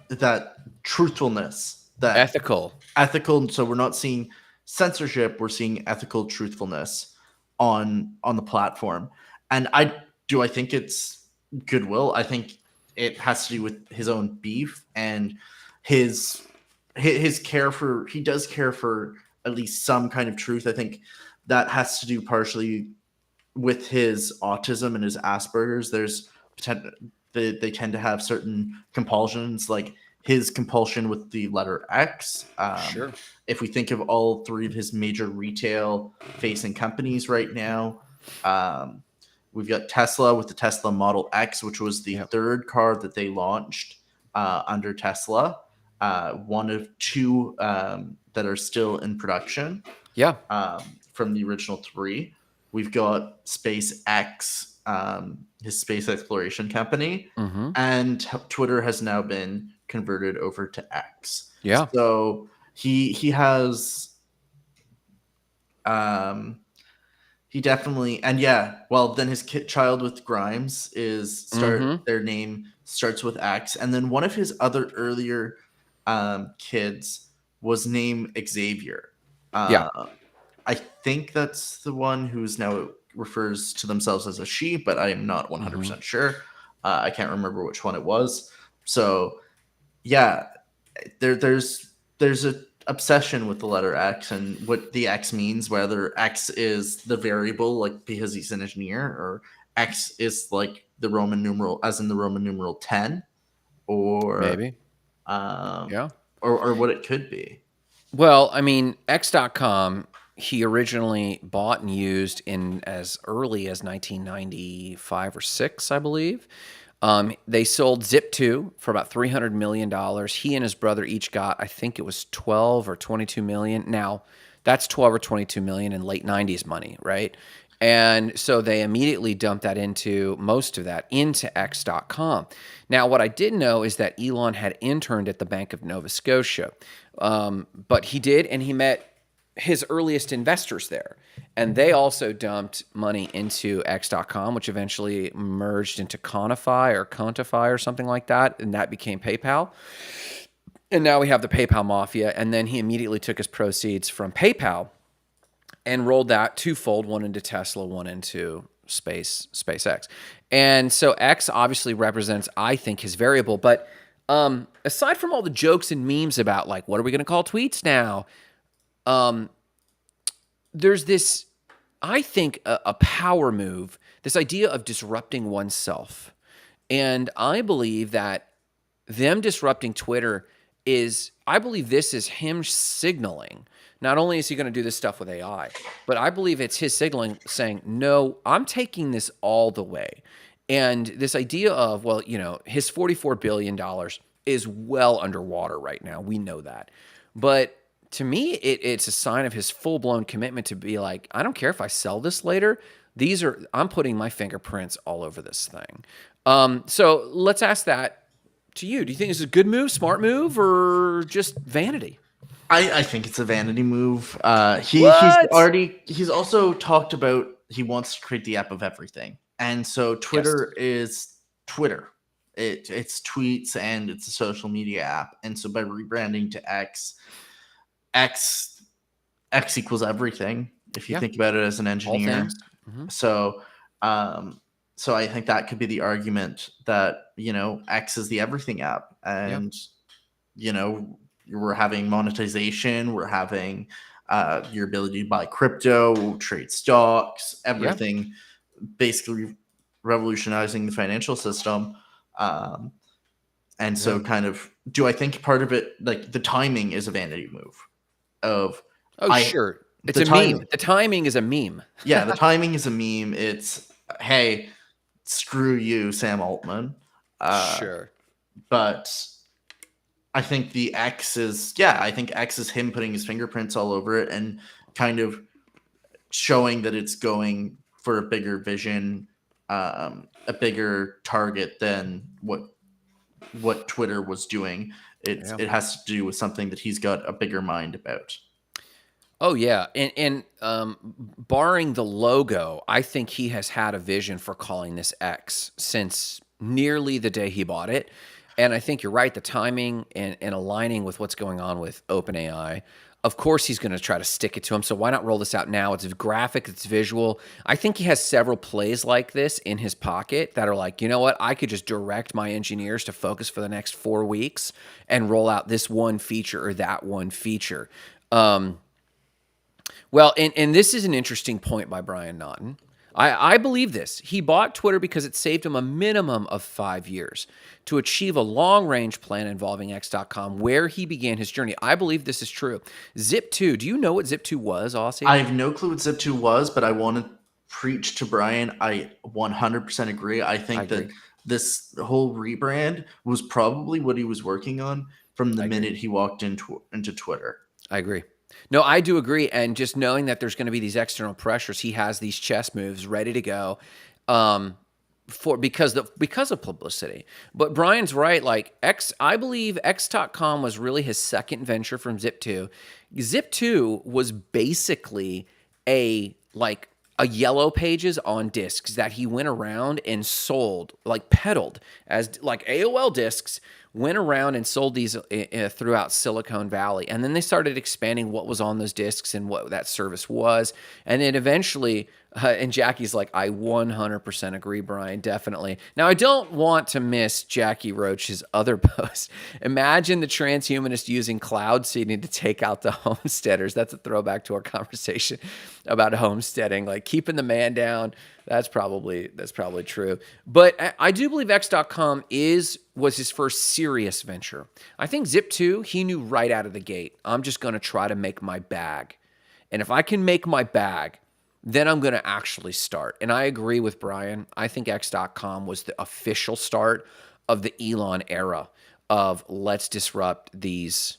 that truthfulness, that ethical. ethical. So we're not seeing censorship; we're seeing ethical truthfulness on the platform. And I think it's goodwill. I think it has to do with his own beef and his his care for. He does care for at least some kind of truth. I think that has to do partially with his autism and his Asperger's. There's they tend to have certain compulsions, like his compulsion with the letter X. Sure. If we think of all three of his major retail facing companies right now, um, we've got Tesla with the Tesla Model X, which was the Yep. third car that they launched under Tesla, one of two that are still in production Yeah. from the original three. We've got SpaceX, his space exploration company, Mm-hmm. and Twitter has now been converted over to X. Yeah. So he has um, he definitely, and yeah, well then his child with Grimes is Mm-hmm. their name starts with X, and then one of his other earlier kids was named Xavier. Yeah. Uh, I think that's the one who's now refers to themselves as a she, but I am not Mm-hmm. 100% sure. I can't remember which one it was. So yeah, there's a obsession with the letter X and what the X means, whether X is the variable, like because he's an engineer, or X is like the Roman numeral, as in the Roman numeral 10, or Maybe. um, Yeah. or what it could be. Well, I mean, X.com, he originally bought and used in as early as 1995 or 6, I believe. They sold Zip2 for about $300 million. He and his brother each got, I think it was 12 or 22 million. Now, that's 12 or 22 million in late 90s money, right? And so they immediately dumped that into most of that into X.com. Now, what I didn't know is that Elon had interned at the Bank of Nova Scotia. But he did, and he met his earliest investors there. And they also dumped money into X.com, which eventually merged into Contify or something like that. And that became PayPal. And now we have the PayPal mafia. And then he immediately took his proceeds from PayPal and rolled that twofold, one into Tesla, one into SpaceX. And so X obviously represents, I think, his variable. But aside from all the jokes and memes about like, what are we going to call tweets now? There's this, I think, a power move, this idea of disrupting oneself. And I believe that them disrupting Twitter I believe this is him signaling. Not only is he going to do this stuff with AI, but I believe it's his signaling saying, no, I'm taking this all the way. And this idea of, well, his $44 billion is well underwater right now. We know that. But to me, it's a sign of his full blown commitment to be like, I don't care if I sell this later. I'm putting my fingerprints all over this thing. So let's ask that to you. Do you think it's a good move, smart move, or just vanity? I think it's a vanity move. What? He's also talked about he wants to create the app of everything, and so Yes. Twitter is Twitter. It's tweets and it's a social media app, and so by rebranding to X, X X equals everything. If you Yeah. think about it as an All engineer, things. Hmm. so um, so I think that could be the argument that X is the everything app, Yeah. and you know we're having monetization, we're having your ability to buy crypto, trade stocks, Yeah. everything, basically revolutionizing the financial system. Um, and Yeah. so, kind of, do I think part of it, like the timing, is a vanity move? Of Oh, I sure. It's the a meme. time, The timing is a meme. yeah, the timing is a meme. It's, hey, screw you, Sam Altman. Uh, Sure. but I think the X is, yeah, I think X is him putting his fingerprints all over it and kind of showing that it's going for a bigger vision, a bigger target than what Twitter was doing. Yeah. It has to do with something that he's got a bigger mind about. Oh yeah, and barring the logo, I think he has had a vision for calling this X since nearly the day he bought it. And I think you're right, the timing and aligning with what's going on with OpenAI. Of course, he's going to try to stick it to him. So why not roll this out now? It's graphic, it's visual. I think he has several plays like this in his pocket that are like, you know what? I could just direct my engineers to focus for the next 4 weeks and roll out this one feature or that one feature. Well, and this is an interesting point by Brian Naughton. I believe this. He bought Twitter because it saved him a minimum of 5 years to achieve a long range plan involving X.com, where he began his journey. I believe this is true. Zip2, do you know what Zip2 was, I Aussie? have no clue what Zip2 was, but I want to preach to Brian. I 100% agree. I I think that agree. this whole rebrand was probably what he was working on from the I agree. minute he walked into Twitter. I agree. No, I do agree. And just knowing that there's going to be these external pressures, he has these chess moves ready to go. Um, for because of publicity. But Brian's right. Like I believe X.com was really his second venture from Zip2. Zip2 was basically a yellow pages on discs that he went around and sold, like peddled as like AOL discs, went around and sold these throughout Silicon Valley. And then they started expanding what was on those discs and what that service was. And then eventually, and Jackie's like, I 100% agree, Brian, definitely. Now, I don't want to miss Jackie Roach's other post. Imagine the transhumanist using cloud seeding to take out the homesteaders. That's a throwback to our conversation about homesteading, like keeping the man down. That's probably true. But I do believe X.com was his first serious venture. I think Zip2, he knew right out of the gate, I'm just going to try to make my bag. And if I can make my bag, then I'm going to actually start. And I agree with Brian. I think X.com was the official start of the Elon era of let's disrupt these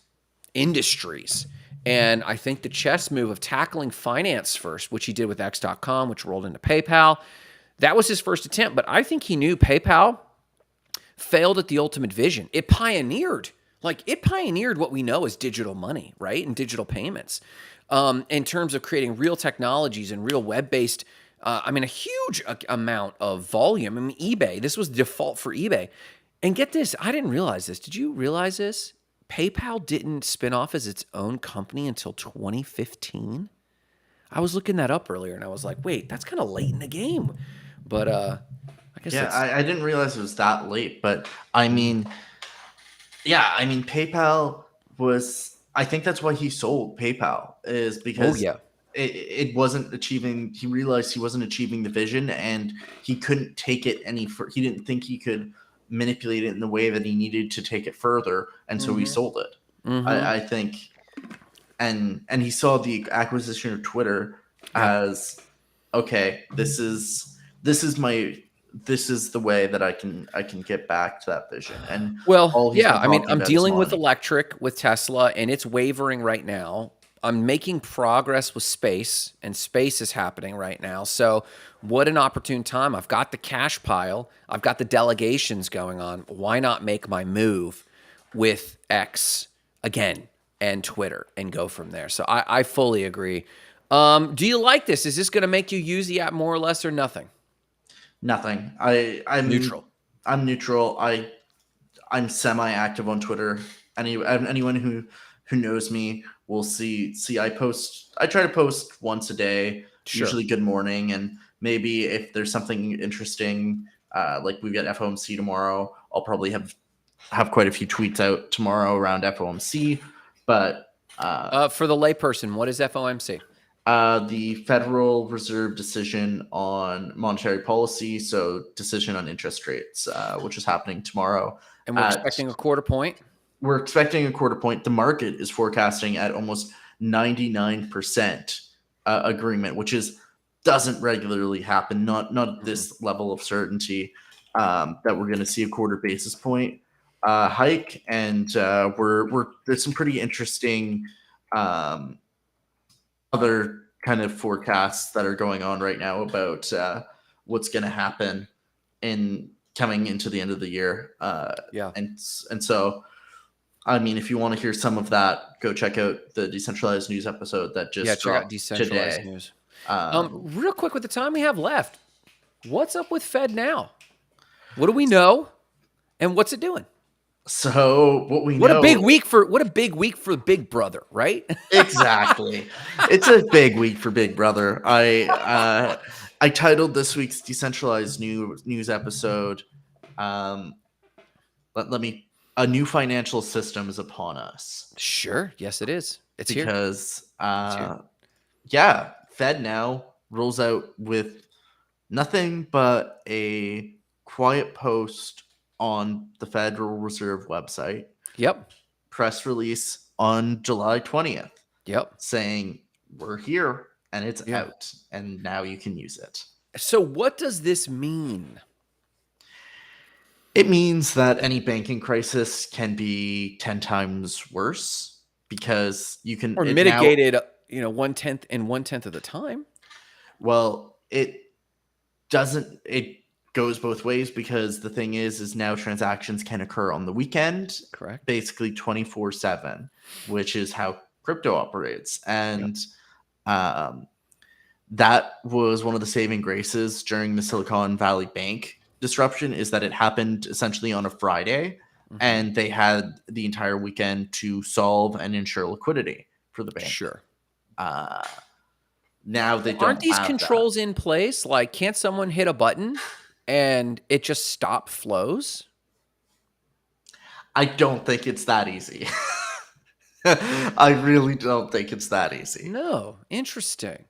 industries. And I think the chess move of tackling finance first, which he did with X.com, which rolled into PayPal, that was his first attempt. But I think he knew PayPal failed at the ultimate vision. It pioneered what we know as digital money, right? And digital payments in terms of creating real technologies and real web-based, a huge amount of volume. I mean, eBay, this was the default for eBay. And get this, I didn't realize this. Did you realize this? PayPal didn't spin off as its own company until 2015. I was looking that up earlier and I was like, wait, that's kind of late in the game. But I guess Yeah, that's I didn't realize it was that late, but I mean, yeah, I mean, PayPal was. I think that's why he sold PayPal, is oh because yeah. it wasn't achieving. He realized he wasn't achieving the vision, and he couldn't take it any further. He didn't think he could manipulate it in the way that he needed to take it further, and so he Mm-hmm. sold it. Mm-hmm. I think, and he saw the acquisition of Twitter Yeah. as, okay, this is the way that I can get back to that vision. And Well, all he's yeah. been I mean, talking I'm about is dealing with money. electric with Tesla, and it's wavering right now. I'm making progress with space, and space is happening right now. So, what an opportune time. I've got the cash pile, I've got the delegations going on. Why not make my move with X again and Twitter and go from there? So, I fully agree. Do you like this? Is this going to make you use the app more or less or nothing? Nothing. Neutral. I'm neutral. I'm semi-active on Twitter. Anyone who knows me will see I post. I try to post once a day, Sure. usually good morning, and maybe if there's something interesting, like we get FOMC tomorrow, I'll probably have quite a few tweets out tomorrow around FOMC. But For the layperson, what is FOMC? The Federal Reserve decision on monetary policy, so decision on interest rates, which is happening tomorrow. And we're expecting a quarter point. We're expecting a quarter point. The market is forecasting at almost 99% agreement, which doesn't regularly happen. Not this level of certainty that we're going to see a quarter basis point hike, and there's some pretty interesting other kind of forecasts that are going on right now about what's going to happen in coming into the end of the year. And so, I mean, if you want to hear some of that, go check out the Decentralized News episode that just check out dropped Decentralized today. News. Real quick, with the time we have left, what's up with Fed now? What do we know, and what's it doing? So what a big week for Big Brother, right? Exactly. It's a big week for Big Brother. I titled this week's Decentralized News episode, a new financial system is upon us. Sure. Yes, it is. It's because here. Yeah, Fed now rolls out with nothing but a quiet post on the Federal Reserve website. Yep. Press release on July 20th. Yep. Saying we're here and it's out and now you can use it. So what does this mean? It means that any banking crisis can be 10 times worse because you can mitigated, 1/10 of the time. Well, it goes both ways because the thing is now transactions can occur on the weekend. Correct. Basically 24/7, which is how crypto operates. And that was one of the saving graces during the Silicon Valley Bank disruption, is that it happened essentially on a Friday, and they had the entire weekend to solve and ensure liquidity for the bank. Sure. Now they don't. Aren't these controls in place? Like, can't someone hit a button and it just stop flows? I don't think it's that easy. I really don't think it's that easy. No. Interesting.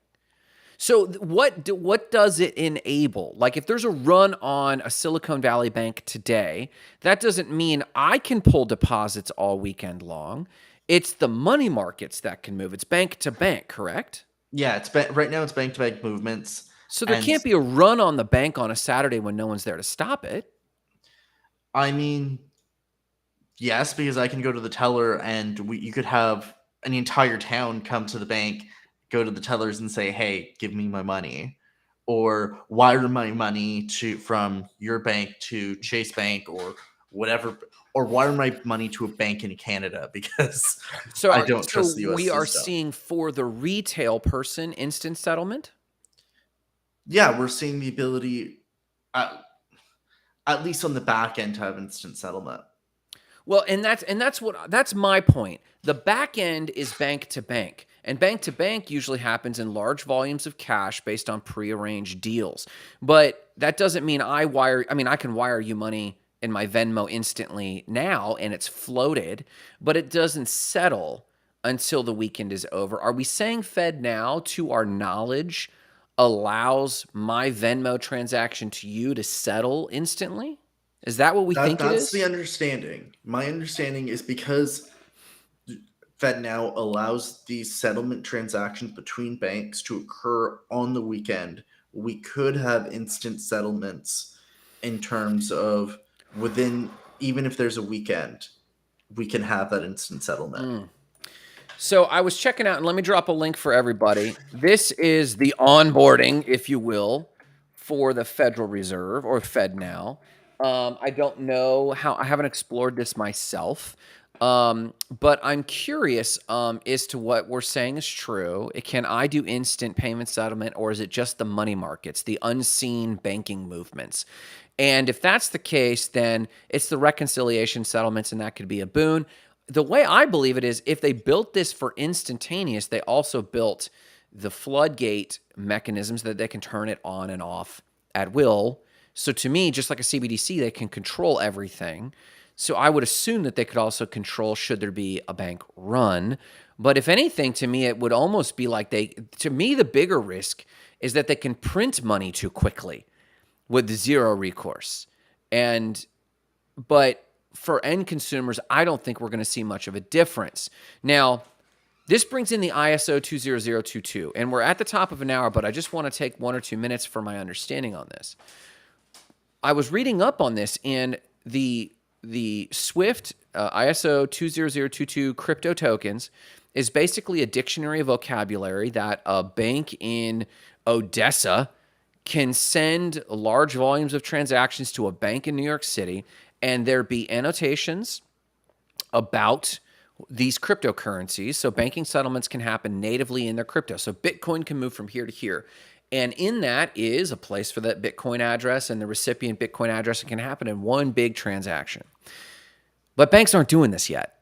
So what does it enable? Like, if there's a run on a Silicon Valley Bank today, that doesn't mean I can pull deposits all weekend long. It's the money markets that can move. It's bank to bank, correct? Yeah, right now it's bank to bank movements. So there can't be a run on the bank on a Saturday when no one's there to stop it. I mean, yes, because I can go to the teller and you could have an entire town come to the bank, go to the tellers and say, hey, give me my money, or wire my money from your bank to Chase Bank or whatever, or wire my money to a bank in Canada, because I don't trust the US we are system. Seeing for the retail person instant settlement? Yeah, we're seeing the ability, at least on the back end, to have instant settlement. Well, and that's my point. The back end is bank to bank, and bank to bank usually happens in large volumes of cash based on prearranged deals. But that doesn't mean I can wire you money in my Venmo instantly now, and it's floated, but it doesn't settle until the weekend is over. Are we saying Fed now, to our knowledge, allows my Venmo transaction to you to settle instantly? Is that what we think it is? That's the understanding. My understanding is because Fed now allows these settlement transactions between banks to occur on the weekend, we could have instant settlements in terms of even if there's a weekend, we can have that instant settlement. So I was checking out, and let me drop a link for everybody. This is the onboarding, if you will, for the Federal Reserve, or Fed now. I don't know I haven't explored this myself, but I'm curious as to what we're saying is true. Can I do instant payment settlement, or is it just the money markets, the unseen banking movements? And if that's the case, then it's the reconciliation settlements, and that could be a boon. The way I believe it is, if they built this for instantaneous, they also built the floodgate mechanisms that they can turn it on and off at will. So to me, just like a CBDC, they can control everything. So I would assume that they could also control, should there be a bank run, But if anything, to me, it would almost be like to me, the bigger risk is that they can print money too quickly with zero recourse. And, but for end consumers, I don't think we're going to see much of a difference. Now, this brings in the ISO 20022, and we're at the top of an hour, but I just want to take 1 or 2 minutes for my understanding on this. I was reading up on this, and the Swift ISO 20022 crypto tokens is basically a dictionary of vocabulary that a bank in Odessa can send large volumes of transactions to a bank in New York City, and there be annotations about these cryptocurrencies. So banking settlements can happen natively in their crypto. So Bitcoin can move from here to here. And in that is a place for that Bitcoin address and the recipient Bitcoin address. It can happen in one big transaction. But banks aren't doing this yet.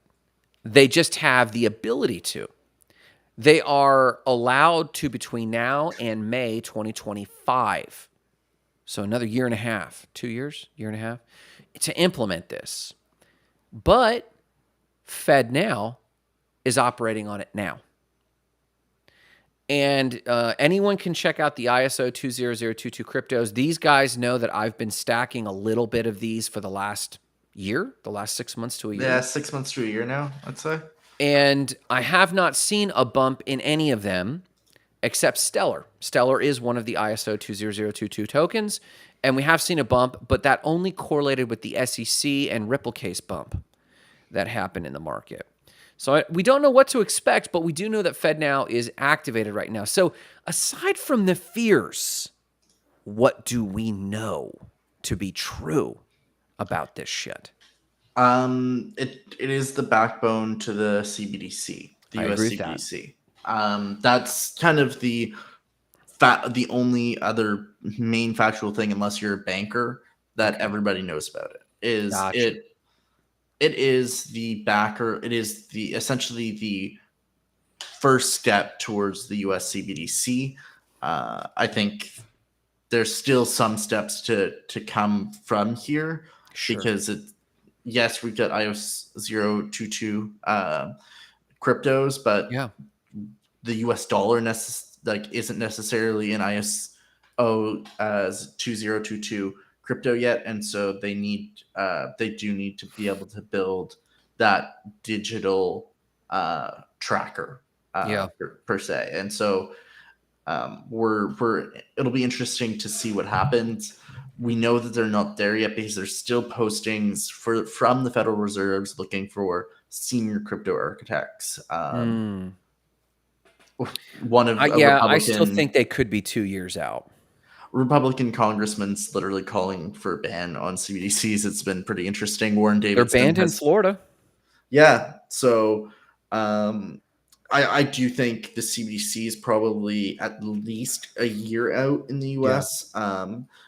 They just have the ability to. They are allowed to, between now and May 2025, so another year and a half, 2 years, year and a half, to implement this. But FedNow is operating on it now. And anyone can check out the ISO 20022 cryptos. These guys know that I've been stacking a little bit of these for the last year, the last 6 months to a year. Yeah, 6 months to a year now, I'd say. And I have not seen a bump in any of them except Stellar. Stellar is one of the ISO 20022 tokens, and we have seen a bump, but that only correlated with the SEC and Ripple case bump that happened in the market. So we don't know what to expect, but we do know that FedNow is activated right now. So aside from the fears, what do we know to be true about this shit? It is the backbone to the CBDC, the I US agree with that. CBDC. That's kind of the only other main factual thing, unless you're a banker, that everybody knows about it. Gotcha. It is the backer. It is the essentially the first step towards the US CBDC. I think there's still some steps to come from here, Sure. because yes, we've got iOS 022 cryptos, but Yeah. the US dollar isn't necessarily an ISO 2022 crypto yet, and so they do need to be able to build that digital tracker Yeah. per se. And so it'll be interesting to see what happens. We know that they're not there yet because there's still postings from the Federal Reserves looking for senior crypto architects. One of a Yeah, I still Republican think they could be 2 years out. Republican congressman's literally calling for a ban on CBDCs. It's been pretty interesting. Warren They're Davidson banned in Florida. yeah. So I do think the CBDC is probably at least a year out in the Yeah. US.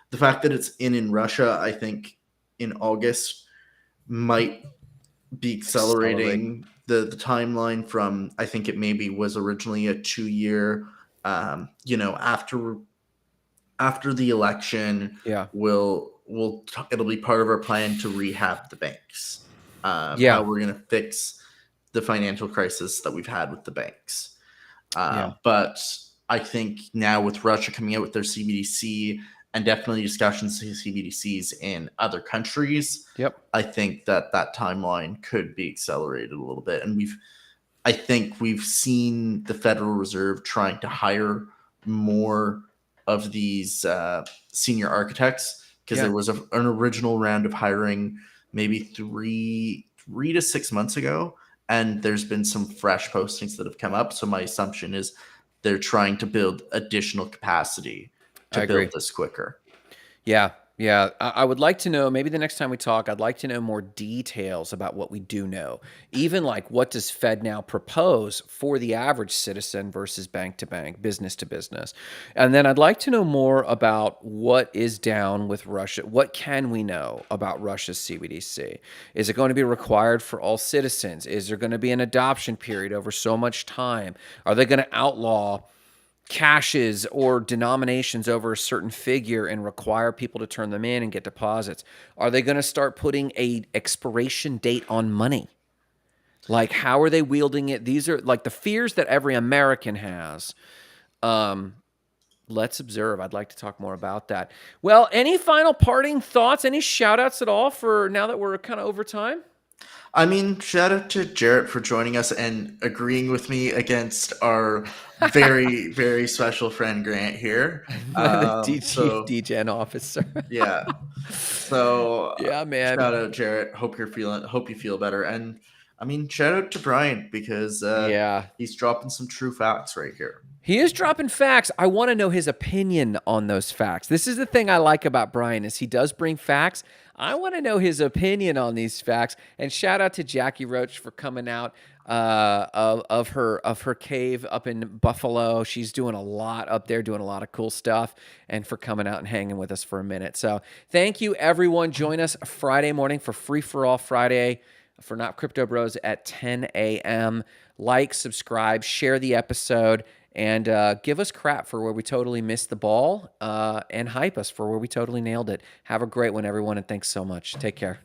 The fact that it's in Russia, I think in August might be Accelerate. accelerating the timeline from, I think it maybe was originally a 2 year, after the election, Yeah. it'll be part of our plan to rehab the banks. Yeah. How we're going to fix the financial crisis that we've had with the banks. Yeah. But I think now with Russia coming out with their CBDC, and definitely discussions of CBDCs in other countries, Yep. I think that timeline could be accelerated a little bit. And I think we've seen the Federal Reserve trying to hire more of these senior architects, because there was an original round of hiring maybe 3 to 6 months ago, and there's been some fresh postings that have come up. So my assumption is they're trying to build additional capacity to I build agree. this quicker. Yeah. Yeah. I would like to know, maybe the next time we talk, I'd like to know more details about what we do know. Even like, what does FedNow propose for the average citizen versus bank to bank, business to business? And then I'd like to know more about what is down with Russia. What can we know about Russia's CBDC? Is it going to be required for all citizens? Is there going to be an adoption period over so much time? Are they going to outlaw caches or denominations over a certain figure and require people to turn them in and get deposits? Are they going to start putting a expiration date on money? Like, how are they wielding it? These are like the fears that every American has. Let's observe. I'd like to talk more about that. Well, any final parting thoughts? Any shout outs at all for now that we're kind of over time? I mean, shout out to Jarrett for joining us and agreeing with me against our very, very special friend Grant here. The Chief So DGen officer. yeah, so Yeah, man. shout out Jarrett. Hope you feel better. And I mean, shout out to Brian because Yeah. he's dropping some true facts right here. He is dropping facts. I want to know his opinion on those facts. This is the thing I like about Brian is he does bring facts. I want to know his opinion on these facts. And shout out to Jackie Roach for coming out of her cave up in Buffalo. She's doing a lot up there, doing a lot of cool stuff, and for coming out and hanging with us for a minute. So thank you, everyone. Join us Friday morning for Free for All Friday for Not Crypto Bros at 10 a.m. Like, subscribe, share the episode, and give us crap for where we totally missed the ball, and hype us for where we totally nailed it. Have a great one, everyone, and thanks so much. Take care.